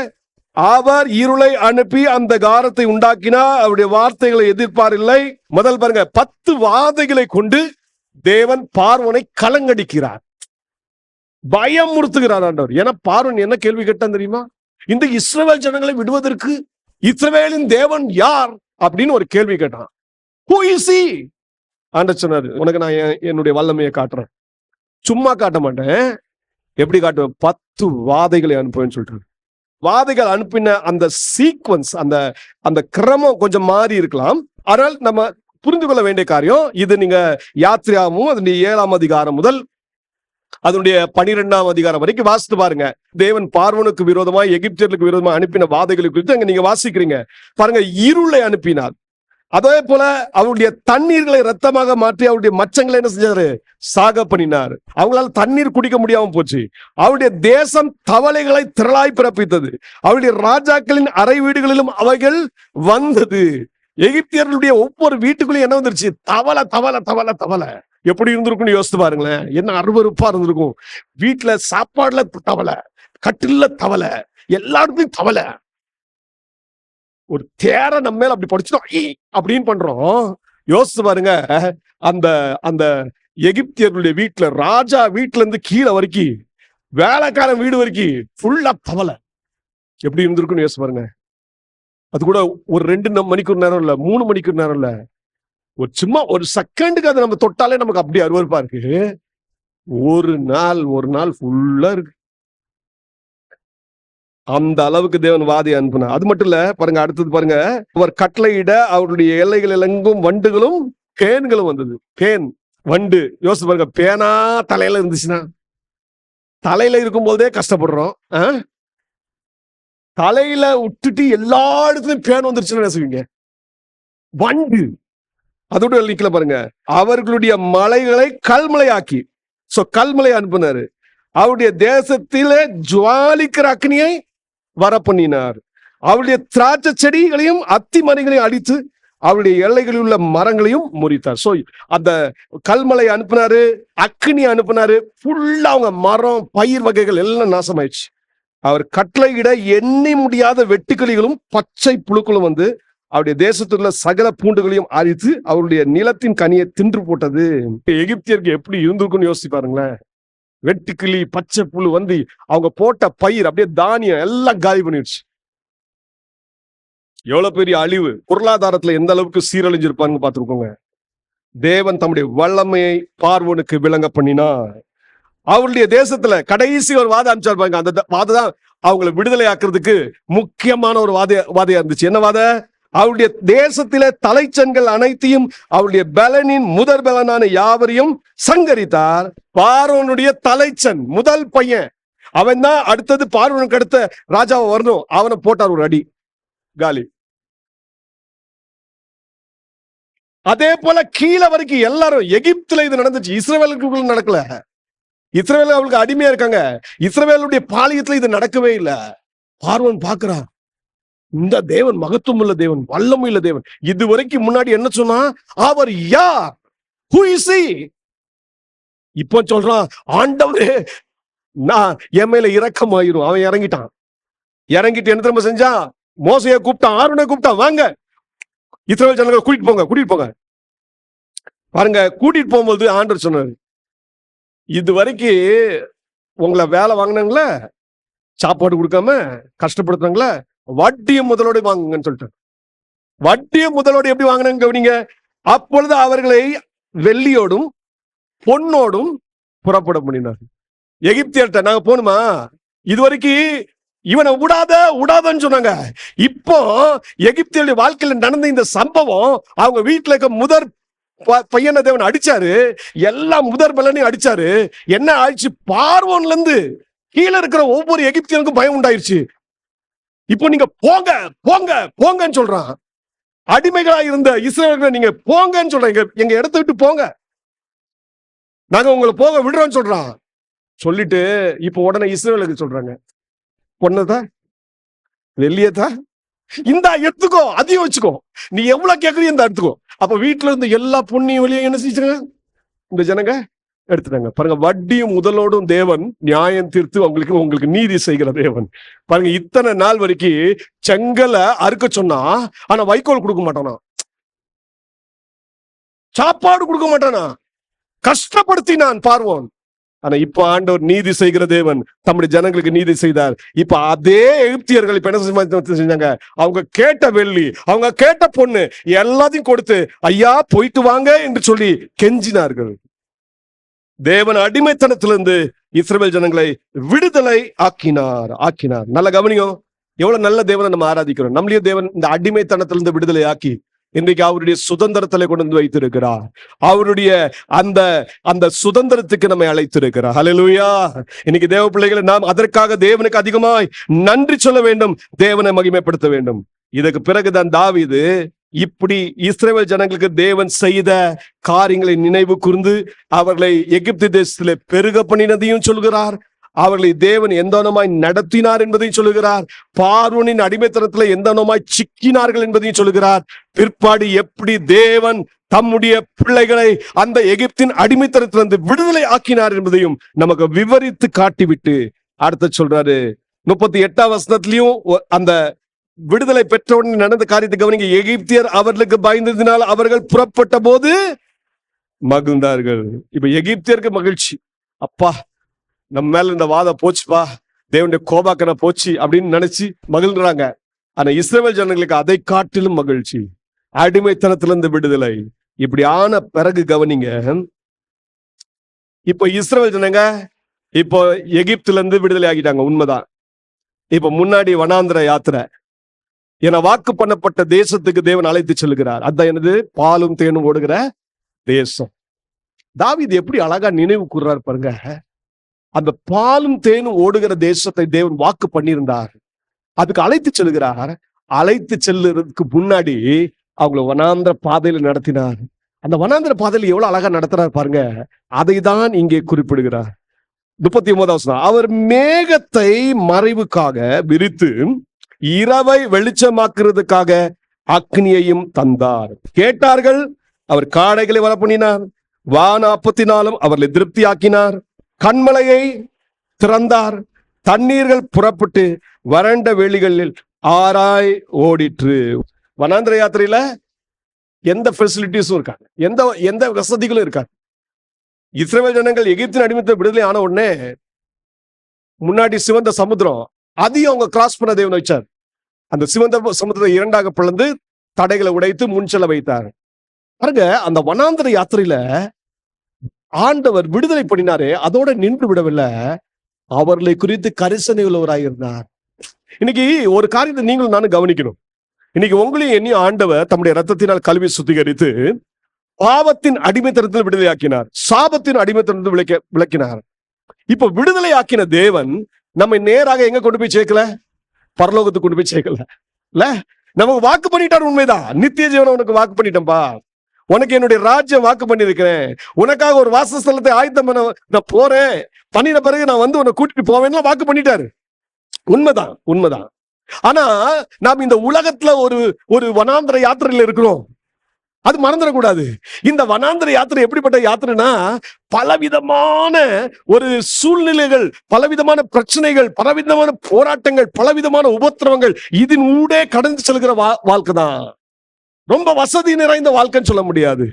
அவர் இருளை அனுப்பி அந்த காரத்தை உண்டாக்கினார், அவருடைய வார்த்தைகளை எதிர்ப்பாரில்லை. முதல் பாருங்க, 10 வாதைகளை கொண்டு தேவன் பார்வோனை கலங்கடிக்கிறார், பயமுறுத்துகிறார் ஆண்டவர். ஏன்னா பார்வன் என்ன கேள்வி கேட்டான் தெரியுமா? இந்த இஸ்ரவேல் ஜனங்களை விடுவதற்கு இஸ்ரவேலின் தேவன் யார் அப்படின்னு ஒரு கேள்வி கேட்டான். Who is he? ஆண்டவர் சொன்னாரு, உனக்கு நான் என்னுடைய வல்லமையை காட்டுறேன். சும்மா காட்ட மாட்டேன். எப்படி காட்டுவேன்? 10 வாதைகளை அனுப்புவேன்னு சொல்லிட்டு. வாதைகள் அனுப்பின அந்த சீக்வன்ஸ், அந்த கிரமம் கொஞ்சம் மாறி இருக்கலாம். ஆனால் நம்ம புரிந்து கொள்ள வேண்டிய காரியம் இது. நீங்க யாத்திராவும் அதனுடைய 7ஆம் அதிகாரம் முதல் அதனுடைய 12ஆம் அதிகாரம் வரைக்கும் வாசித்து பாருங்க. தேவன் பார்வோனுக்கு விரோதமா, எகிப்தியர்களுக்கு விரோதமா அனுப்பின வாதைகளை குறித்து அங்க நீங்க வாசிக்கிறீங்க. பாருங்க, இருளை அனுப்பினார். அதே போல அவருடைய தண்ணீர்களை ரத்தமாக மாற்றி அவருடைய மச்சங்களை என்ன செஞ்சாரு? சாக பண்ணினார். அவங்களால தண்ணீர் குடிக்க முடியாம போச்சு. அவருடைய தேசம் தவளைகளை திரளாய் பிறப்பித்தது. அவருடைய ராஜாக்களின் அறை வீடுகளிலும் அவைகள் வந்தது. எகிப்தியர்களுடைய ஒவ்வொரு வீட்டுக்குள்ளேயும் என்ன வந்துருச்சு? தவளை, தவளை, தவளை, தவளை. எப்படி இருந்திருக்கும்னு யோசித்து பாருங்களேன். என்ன அருவருப்பா இருந்திருக்கும். வீட்டுல சாப்பாடுல தவளை, கட்டில தவளை, எல்லா இடத்துலயும் தவளை. ஒரு தேர நம்ம மேல அப்படி படிச்சுட்டோம் அப்படின்னு பண்றோம். யோசித்து பாருங்க, அந்த எகிப்தியர்களுடைய வீட்டுல, ராஜா வீட்டுல இருந்து கீழே வரைக்கும், வேலைக்காரன் வீடு வரைக்கும் ஃபுல்லா தவளை. எப்படி இருந்திருக்குன்னு யோசிச்சு பாருங்க. அது கூட ஒரு 2 மணிக்கூர் நேரம் இல்ல, 3 மணிக்கூர் நேரம் இல்ல, ஒரு சும்மா ஒரு செகண்டுக்கு அதை நம்ம தொட்டாலே நமக்கு அப்படி அருவருப்பா இருக்கு. ஒரு நாள் ஃபுல்லா இருக்கு. அந்த அளவுக்கு தேவன் வாதியை அனுப்பினார். அது மட்டும் இல்ல, பாருங்க அடுத்தது பாருங்க, அவர் கட்டளையிட அவருடைய எல்லைகள் எங்கும் வண்டுகளும் பேன்களும் வந்தது. பேன், வண்டு. யோசிச்சு பாருங்க, பேனா தலையில இருந்துச்சுன்னா, தலையில இருக்கும் போதே கஷ்டப்படுறோம். தலையில விட்டுட்டு எல்லா இடத்துலயும் பேன் வந்துருச்சுன்னு நினைச்சுவீங்க. வண்டு. அதோட நிக்கல பாருங்க, அவர்களுடைய மலைகளை கல்மலையாக்கி, கல்மலை அனுப்பினாரு. அவருடைய தேசத்திலே ஜுவாலிக்கிற அக்னியை வர பண்ணினார். அவருடைய திராட்சை செடிகளையும் அத்தி மரங்களையும் அடித்து அவருடைய எல்லைகளில் உள்ள மரங்களையும் முறித்தார். அந்த கல்மலை அனுப்பினாரு, அக்னி அனுப்பினாரு. ஃபுல்லா அவங்க மரம், பயிர் வகைகள் எல்லாம் நாசமாயிடுச்சு. அவர் கட்டளையிட எண்ணி முடியாத வெட்டுக்கிளிகளும் பச்சை புழுக்களும் வந்து அவருடைய தேசத்துள்ள சகல பூண்டுகளையும் அழித்து அவருடைய நிலத்தின் கனியை தின்று போட்டது. எகிப்தியருக்கு எப்படி இருந்திருக்குன்னு யோசிச்சு பாருங்களேன். வெட்டுக்கிளி, பச்சை புழு வந்து அவங்க போட்ட பயிர் அப்படியே தானியம் எல்லாம் காலி பண்ணிடுச்சு. எவ்வளவு பெரிய அழிவு, பொருளாதாரத்துல எந்த அளவுக்கு சீரழிஞ்சிருப்பாங்க பார்த்துருக்கோங்க. தேவன் தம்முடைய வல்லமையை பார்வோனுக்கு விளங்க பண்ணினா அவருடைய தேசத்துல கடைசி ஒரு வாதம் அனுப்பிச்சாருப்பாங்க. அந்த வாதம் தான் அவங்களை விடுதலை ஆக்குறதுக்கு முக்கியமான ஒரு வாதையா இருந்துச்சு. என்ன வாத? அவருடைய தேசத்தில தலைச்சன்கள் அனைத்தையும் அவருடைய பலனின் முதற் பலனான யாவரையும் சங்கரித்தார். பார்வோனுடைய தலைச்சன் முதல் பையன் அவன் தான் அடுத்தது பார்வோனுக்கு அடுத்த ராஜாவை வரணும். அவனை போட்டார் ஒரு அடி, காலி. அதே போல கீழே வரைக்கும் எல்லாரும், எகிப்துல இது நடந்துச்சு, இஸ்ரவேலுக்கு நடக்கல. இஸ்ரவேல் அவளுக்கு அடிமையா இருக்காங்க. இஸ்ரவேலுடைய பாளையத்துல இது நடக்கவே இல்லை. பார்வோன் பார்க்கிறான், இந்த தேவன் மகத்துவம் உள்ள தேவன், வல்லமை உள்ள தேவன். இது வரைக்கும் முன்னாடி என்ன சொன்னா, அவர் யார்? Who is he? இப்போ சொல்றான், ஆண்டவரே நான் என் மேல இரக்கமாயிரும். அவன் இறங்கிட்டான். இறங்கிட்டு என்ன திரும்ப செஞ்சான்? மோசையை கூப்பிட்டான், ஆரோனை கூப்பிட்டான், வாங்க இஸ்ரவேல் ஜனங்களை கூட்டிட்டு போங்க, கூட்டிட்டு போங்க. பாருங்க, கூட்டிட்டு போகும்போது ஆண்டவர் சொன்னாரு, இது வரைக்கும் உங்களை வேலை வாங்கினாங்களே, சாப்பாடு கொடுக்காம கஷ்டப்படுத்துறாங்களே, வட்டியும் முதலோடு வாங்குங்கன்னு சொல்லிட்டு. வட்டியும் முதலோடு எப்படி வாங்கினாங்க கவனிங்க. அப்பொழுது அவர்களை வெள்ளியோடும் பொன்னோடும் புறப்பட பண்ணினார். எகிப்தியர்கிட்ட நாங்க போகணுமா? இது வரைக்கும் இவனை விடாதன்னு சொன்னாங்க. இப்போ எகிப்தியருடைய வாழ்க்கையில நடந்த இந்த சம்பவம், அவங்க வீட்டுல இருக்க முதற் பையனை தேவன் அடிச்சாரு, எல்லா முதற் பலனையும் அடிச்சாரு. என்ன ஆயிடுச்சு? பார்வோன்ல இருந்து கீழே இருக்கிற ஒவ்வொரு எகிப்தியனுக்கும் பயம் உண்டாயிருச்சு. இப்போ நீங்க போங்க போங்க போங்கன்னு சொல்றான். அடிமைகளா இருந்த இஸ்ரவேல்களை நீங்க போங்கன்னு சொல்றீங்க, எங்க இடத்த விட்டு போங்க, நாங்க உங்களை போக விடுறோம்னு சொல்றான். சொல்லிட்டு இப்ப உடனே இஸ்ரவேலுக்கு சொல்றாங்க, பொண்ணதா வெள்ளியதா இந்த எடுத்துக்கோ, அதையும் வச்சுக்கோ, நீ எவ்வளவு கேட்கறியோ இந்த எடுத்துக்கோ. அப்ப வீட்டுல இருந்து எல்லா பொண்ணையும் வெளியே என்ன செஞ்சாங்க இந்த ஜனங்க எடுத்துட்டாங்க. பாருங்க, வட்டியும் முதலோடும் தேவன் நியாயம் தீர்த்து உங்களுக்கு நீதி செய்கிற தேவன். பாருங்க, இத்தனை நாள் வரைக்கும் செங்கலை அறுக்க சொன்னா, ஆனா வைக்கோல் கொடுக்க மாட்டானா, சாப்பாடு கொடுக்க மாட்டானா, கஷ்டப்படுத்தினான் பார்வோன். ஆனா இப்ப ஆண்டவர் நீதி செய்கிற தேவன், தம்முடைய ஜனங்களுக்கு நீதி செய்தார். இப்ப அதே எகிப்தியர்கள் இப்ப என்ன செஞ்சாங்க? அவங்க கேட்ட வெள்ளி, அவங்க கேட்ட பொண்ணு எல்லாத்தையும் கொடுத்து, ஐயா போயிட்டு வாங்க என்று சொல்லி கெஞ்சினார்கள். தேவன் அடிமைத்தனத்திலிருந்து இஸ்ரவேல் ஜனங்களை விடுதலை ஆக்கினார். நல்ல கவனியம், எவ்வளவு நல்ல தேவனை நம்ம ஆராதிக்கிறோம். நம்மளையே தேவன் இந்த அடிமைத்தனத்திலிருந்து விடுதலை ஆக்கி இன்றைக்கு அவருடைய சுதந்திரத்திலே கொண்டு வந்து வைத்திருக்கிறார். அவருடைய அந்த சுதந்திரத்துக்கு நம்மை அழைத்திருக்கிறார். ஹல்லேலூயா. இன்னைக்கு தேவ பிள்ளைகளை நாம் அதற்காக தேவனுக்கு அதிகமாய் நன்றி சொல்ல வேண்டும், தேவனை மகிமைப்படுத்த வேண்டும். இதற்கு பிறகுதான் தாவீது இப்படி இஸ்ரவேல் ஜனங்களுக்கு தேவன் செய்த காரியங்களை நினைவு கூர்ந்து அவர்களை எகிப்து தேசத்திலே பெருக பண்ணினதையும் சொல்கிறார். அவர்களை தேவன் எந்தனமாய் நடத்தினார் என்பதையும் சொல்லுகிறார். பார்வோனின் அடிமைத்தனத்தில் எந்தனமாய் சிக்கினார்கள் என்பதையும் சொல்லுகிறார். பிற்பாடு எப்படி தேவன் தம்முடைய பிள்ளைகளை அந்த எகிப்தின் அடிமைத்தனத்திலிருந்து விடுதலை ஆக்கினார் என்பதையும் நமக்கு விவரித்து காட்டிவிட்டு அடுத்த சொல்றாரு 38ஆம் வசனத்திலையும் அந்த விடுதலை பெற்றவுடன் நடந்த காரியத்தை கவனிங்க. எகிப்தியர் அவர்களுக்கு பயந்ததினால் அவர்கள் புறப்பட்ட போது மகிழ்ந்தார்கள். இப்ப எகிப்தியருக்கு மகிழ்ச்சி, அப்பா நம்ம மேல இந்த வாதம் போச்சுப்பா, தேவனுடைய கோபாக்கன போச்சு அப்படின்னு நினைச்சு மகிழ்றாங்க. ஆனா இஸ்ரவேல் ஜனங்களுக்கு அதை காட்டிலும் மகிழ்ச்சி, அடிமைத்தனத்திலிருந்து விடுதலை. இப்படி ஆன பிறகு கவனிங்க, இப்போ இஸ்ரவேல் ஜனங்க இப்போ எகிப்துல இருந்து விடுதலை ஆகிட்டாங்க, உண்மைதான். இப்ப முன்னாடி வனாந்திர யாத்திரை, என வாக்கு பண்ணப்பட்ட தேசத்துக்கு தேவன் அழைத்து செல்கிறார். அதான் எனது பாலும் தேனும் ஓடுகிற தேசம். தாவீது எப்படி அழகா நினைவு கூர்றாரு பாருங்க. அந்த பாலும் தேனும் ஓடுகிற தேசத்தை தேவன் வாக்கு பண்ணியிருந்தார், அதுக்கு அழைத்து செல்கிறார். அழைத்து செல்லுறதுக்கு முன்னாடி அவங்கள வனாந்திர பாதையில நடத்தினார். அந்த வனாந்திர பாதையில எவ்வளவு அழகா நடத்துறாரு பாருங்க. அதை தான் இங்கே குறிப்பிடுகிறார். 39ஆம் வசனம், அவர் மேகத்தை மறைவுக்காக விரித்து இரவை வெளிச்சமாக்குறதுக்காக அக்னியையும் தந்தார். கேட்டார்கள், அவர் காடைகளை வரப்பண்ணினார், வான அப்பத்தினாலும் அவர்களை திருப்தியாக்கினார், கண்மலையை திறந்தார், தண்ணீர்கள் புறப்பட்டு வறண்ட வெளிகளில் ஆராய் ஓடிற்று. வனாந்திர யாத்திரையில எந்த ஃபெசிலிட்டிஸும் இருக்காது, எந்த எந்த வசதிகளும் இருக்காது. இஸ்ரவேல் ஜனங்கள் எகிப்தின் அடிமைத்த விடுதலை ஆன உடனே முன்னாடி சிவந்த சமுத்திரம், அதையும் அவங்க கிராஸ் பண்ண தேவன் வச்சார். அந்த சிவந்த சமுத்திரத்தை இரண்டாக பிளந்து தடைகளை உடைத்து முன்செல்ல வைத்தார். பாருங்க, அந்த வனாந்திர யாத்திரையில ஆண்டவர் விடுதலை பண்ணினாரே, அதோட நின்று விடவில்லை, அவர்களை குறித்து கரிசனை உள்ளவராயிருந்தார். இன்னைக்கு ஒரு காரியத்தை நீங்களும் நானும் கவனிக்கணும். இன்னைக்கு உங்களையும் என்னையும் ஆண்டவர் தம்முடைய ரத்தத்தினால் கழுவி சுத்திகரித்து பாவத்தின் அடிமைத்தனத்தில் விடுதலை ஆக்கினார், சாபத்தின் அடிமைத்தனத்தில் விளக்கினார். இப்ப விடுதலை ஆக்கின தேவன் நம்மை நேராக எங்க கொண்டு போய் சேர்க்கல? பரலோகத்துக்கு கொண்டு போய் சேர்க்கல. இல்ல, நமக்கு வாக்கு பண்ணிட்டார். உண்மைதான், நித்திய ஜீவனை உனக்கு வாக்கு பண்ணிட்டேன்பா, உனக்கு என்னுடைய ராஜ்யம் வாக்கு பண்ணிருக்கிறேன், உனக்காக ஒரு வாசஸ்தலத்தை ஆயத்தம் பண்ண நான் போறேன், பண்ணின பிறகு நான் வந்து உன்னை கூட்டிட்டு போவேன்னு வாக்கு பண்ணிட்டாரு. உண்மைதான், உண்மைதான். ஆனா நாம் இந்த உலகத்துல ஒரு வனாந்திர யாத்திரையில இருக்கிறோம், அது மறந்துடக்கூடாது. இந்த வனாந்திர யாத்திரை எப்படிப்பட்ட யாத்திரைனா, பலவிதமான ஒரு சூழ்நிலைகள், பலவிதமான பிரச்சனைகள், பலவிதமான போராட்டங்கள், பலவிதமான உபத்திரவங்கள், இதன் ஊடே கடந்து செல்கிற வாழ்க்கை தான். ரொம்ப வசதி நிறைந்த வாழ்க்கைன்னு சொல்ல முடியாது.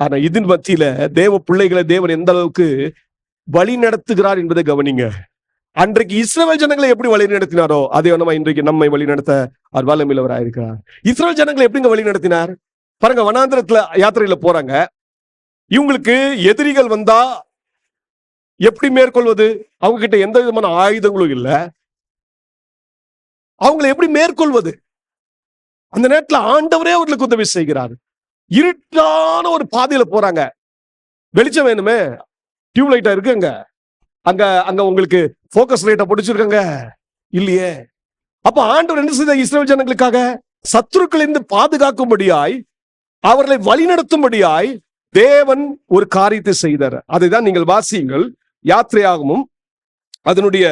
ஆனா இதன் மத்தியில தேவ பிள்ளைகளை தேவன் எந்த அளவுக்கு வழி நடத்துகிறார் என்பதை கவனிங்க. அன்றைக்கு இஸ்ரவேல் ஜனங்களை எப்படி வழி நடத்தினாரோ அதே நம்ம இன்றைக்கு நம்மை வழி நடத்த அவர் வல்லமையுள்ளவராயிருக்கிறார். இஸ்ரவேல் ஜனங்களை எப்படிங்க வழி நடத்தினார் பாருங்க. வனாந்திரத்துல யாத்திரையில போறாங்க, இவங்களுக்கு எதிரிகள் வந்தா எப்படி மேற்கொள்வது? அவங்க கிட்ட எந்த விதமான ஆயுதங்களும் இல்ல, அவங்களை எப்படி மேற்கொள்வது? அந்த நேரத்துல ஆண்டவரே அவர்களுக்கு உதவி செய்கிறார். இருட்டான ஒரு பாதையில போறாங்க, வெளிச்சம் வேணுமே, டியூப் லைட்டா இருக்குங்க, அங்க அங்க உங்களுக்கு போக்கஸ் லைட்டா பிடிச்சிருக்காங்க இல்லையே. அப்ப ஆண்டவர் என்ன செய்த? இஸ்ரவேல் ஜனங்களுக்காக சத்துருக்களிலிருந்து பாதுகாக்கும்படியாய், அவர்களை வழிநடத்தும்படியாய் தேவன் ஒரு காரியத்தை செய்தார். அதைதான் நீங்கள் வாசியுங்கள். யாத்திரையாகமும் அதனுடைய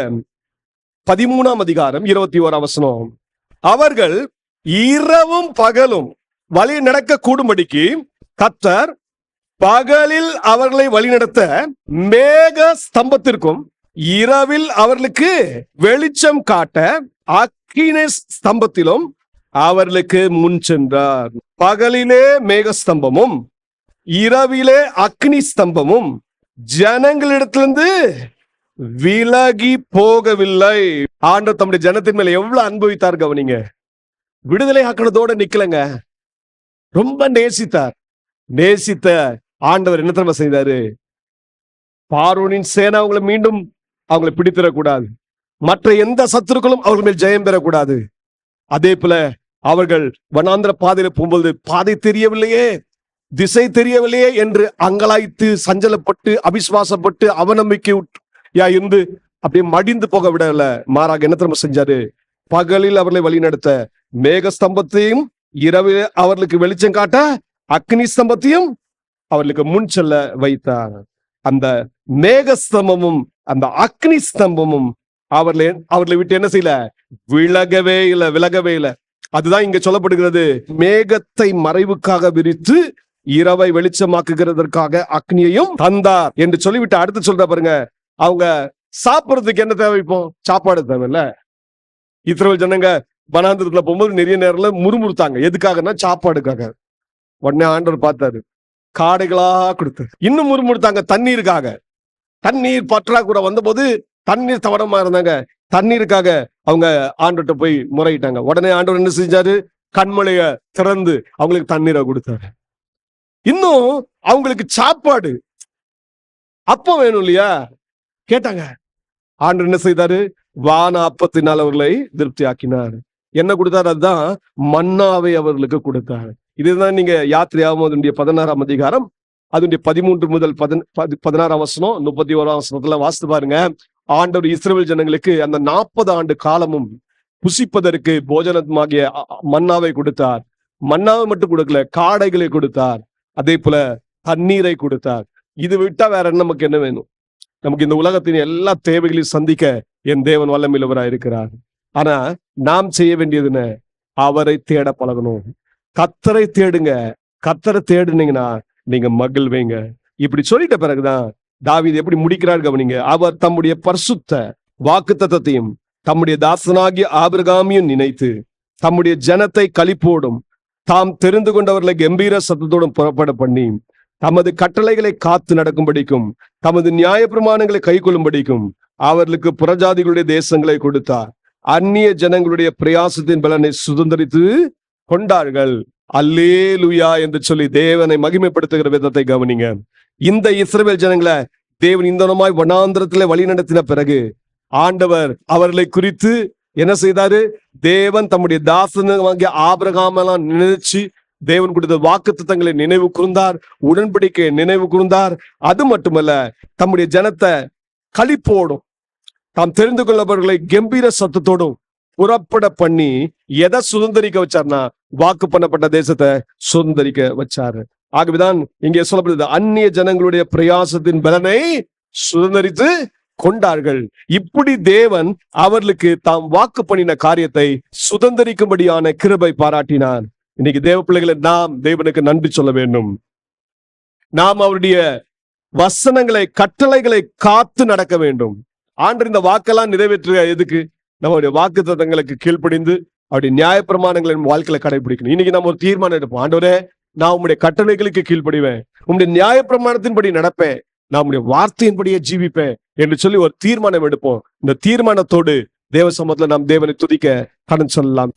13ஆம் அதிகாரம் 21ஆம் வசனம். அவர்கள் இரவும் பகலும் வழி நடக்க கூடும்படிக்கு கர்த்தர் பகலில் அவர்களை வழிநடத்த மேக ஸ்தம்பத்திற்கும், இரவில் அவர்களுக்கு வெளிச்சம் காட்ட அக்கினி ஸ்தம்பத்திலும் அவர்களுக்கு முன் சென்றார். பகலிலே மேகஸ்தம்பமும் இரவிலே அக்னி ஸ்தம்பமும் ஜனங்களிடத்திலிருந்து விலகி போகவில்லை. ஆண்டவர் தம்முடைய ஜனத்தின் மேல எவ்வளவு அனுபவித்தார் கவனிங்க. விடுதலை ஆக்கினதோட நிக்கலங்க, ரொம்ப நேசித்தார். நேசித்த ஆண்டவர் என்ன தெரியுமா செய்தாரு? பார்வோனின் சேனை அவங்களை மீண்டும் அவங்களை பிடித்திடக்கூடாது, மற்ற எந்த சத்துருக்களும் அவர்கள் மேல் ஜெயம் பெறக்கூடாது. அதே போல அவர்கள் வனாந்திர பாதையில போகும்போது பாதை தெரியவில்லையே, திசை தெரியவில்லையே என்று அங்கலாய்த்து சஞ்சலப்பட்டு அவிசுவாசப்பட்டு அவநம்பிக்கை இருந்து அப்படியே மடிந்து போக விடல. மாறாக என்ன தெரியுமா செஞ்சாரு? பகலில் அவர்களை வழி நடத்த மேக ஸ்தம்பத்தையும், இரவில் அவர்களுக்கு வெளிச்சம் காட்ட அக்னி ஸ்தம்பத்தையும் அவர்களுக்கு முன் செல்ல வைத்தார். அந்த மேகஸ்தம்பமும் அந்த அக்னி ஸ்தம்பமும் அவர்களை விட்டு என்ன செய்யல? விலகவே இல்லை. அதுதான் இங்க சொல்லப்படுகிறது. மேகத்தை மறைவுக்காக விரித்து இரவை வெளிச்சமாக்குகிறதற்காக அக்னியையும் தந்தார் என்று சொல்லிவிட்டு அடுத்து சொல்ற பாருங்க. அவங்க சாப்பிடுறதுக்கு என்ன தேவை? இப்போ சாப்பாடு தேவையில்ல. இஸ்ரவேல் ஜனங்க வனாந்திரத்துல போகும்போது நிறைய நேரத்துல முறுமுறுத்தாங்க. எதுக்காகனா சாப்பாடுக்காக. உடனே ஆண்டவர் பார்த்தாரு, காடைகளா கொடுத்தாரு. இன்னும் முறுமுறுத்தாங்க தண்ணீருக்காக. தண்ணீர் பற்றாக்குறை வந்த போது தண்ணீர் தவறமா இருந்தாங்க, தண்ணீருக்காக அவங்க ஆண்டவர்கிட்ட போய் முறையிட்டாங்க. உடனே ஆண்டவர் என்ன செஞ்சாரு? கண்மலைய திறந்து அவங்களுக்கு தண்ணீரை கொடுத்தாரு. இன்னும் அவங்களுக்கு சாப்பாடு அப்போ வேணும் இல்லையா, கேட்டாங்க. ஆண்டவர் என்ன செய்தாரு? வான அப்பத்தினால் அவர்களை திருப்தி ஆக்கினார். என்ன கொடுத்தாரு? அதுதான் மன்னாவை அவர்களுக்கு கொடுத்தார். இதுதான் நீங்க யாத்திரையாகும் அதனுடைய 16ஆம் அதிகாரம் அதனுடைய 13 முதல் 16ஆம் வசனம் 31ஆம் வசனத்துல வாசித்து பாருங்க. ஆண்டவர் இஸ்ரவேல் ஜனங்களுக்கு அந்த 40 ஆண்டு காலமும் புசிப்பதற்கு போஜனமாகிய மன்னாவை கொடுத்தார். மன்னாவை மட்டும் கொடுக்கல, காடைகளை கொடுத்தார். அதே போல தண்ணீரை கொடுத்தார். இது விட்டா வேற நமக்கு என்ன வேணும்? நமக்கு இந்த உலகத்தின் எல்லா தேவைகளையும் சந்திக்க என் தேவன் வல்லமையுள்ளவராய் இருக்கிறார். ஆனா நாம் செய்ய வேண்டியது என்ன? அவரை தேட பழகணும். கர்த்தரை தேடுங்க. கர்த்தரை தேடுனீங்கன்னா நீங்க மகிழ்வீங்க. இப்படி சொல்லிட்ட பிறகுதான் தாவீது எப்படி முடிக்கிறார் கவனிங்க. அவர் தம்முடைய பரிசுத்த வாக்குத்தத்தத்தையும் தம்முடைய தாசனாகிய ஆபிரகாமையும் நினைத்து தம்முடைய ஜனத்தை களிப்போடும் தாம் தெரிந்து கொண்டவர்களை கம்பீர சத்தத்தோடும் புறப்பட பண்ணி தமது கட்டளைகளை காத்து நடக்கும்படிக்கும் தமது நியாயப்பிரமாணங்களை கைக்கொள்ளும்படிக்கும் அவர்களுக்கு புறஜாதிகளுடைய தேசங்களை கொடுத்தார். அந்நிய ஜனங்களுடைய பிரயாசத்தின் பலனை சுதந்திரித்து கொண்டார்கள். அல்லேலூயா என்று சொல்லி தேவனை மகிமைப்படுத்துகிற விதத்தை கவனிங்க. இந்த இஸ்ரவேல் ஜனங்களை தேவன் இந்தனமாய் வனாந்திரத்திலே வழி நடத்தின பிறகு ஆண்டவர் அவர்களை குறித்து என்ன செய்தாரு? தேவன் தம்முடைய தாசனாகிய ஆபிரகாமெல்லாம் நினைச்சு தேவன் கொடுத்த வாக்குத்தத்தங்களை நினைவு கூர்ந்தார், உடன்படிக்கையை நினைவு கூர்ந்தார். அது மட்டுமல்ல, தம்முடைய ஜனத்தை களிப்போடும் தாம் தெரிந்து கொள்ளவர்களை கம்பீர சத்தத்தோடும் புறப்பட பண்ணி எதை சுதந்திரிக்க வச்சார்னா வாக்கு பண்ணப்பட்ட தேசத்தை சுதந்திரிக்க வச்சாரு. ஆகவேதான் இங்கே சொல்லப்படுது, அந்நிய ஜனங்களுடைய பிரயாசத்தின் பலனை சுதந்திரித்து கொண்டார்கள். இப்படி தேவன் அவர்களுக்கு தாம் வாக்கு பண்ணின காரியத்தை சுதந்திரிக்கும்படியான கிருபை பாராட்டினார். இன்னைக்கு தேவ பிள்ளைகளை நாம் தேவனுக்கு நன்றி சொல்ல வேண்டும். நாம் அவருடைய வசனங்களை கட்டளைகளை காத்து நடக்க வேண்டும். ஆண்டு இந்த வாக்கெல்லாம் நிறைவேற்ற எதுக்கு? நம்முடைய வாக்கு தத்தங்களுக்கு கீழ்ப்படிந்து அவருடைய நியாயப்பிரமாணங்களின் வாழ்க்கையில கடைபிடிக்கணும். இன்னைக்கு நம்ம ஒரு தீர்மானம் எடுப்போம். ஆண்டவரே, நான் உங்களுடைய கட்டளைகளுக்கு கீழ்ப்படிவேன், உங்களுடைய நியாயப்பிரமாணத்தின்படி நடப்பேன், நான் உங்களுடைய வார்த்தையின்படியே ஜீவிப்பேன் என்று சொல்லி ஒரு தீர்மானம் எடுப்போம். இந்த தீர்மானத்தோடு தேவ சமூகத்துல நாம் தேவனை துதிக்க கடன் சொல்லலாம்.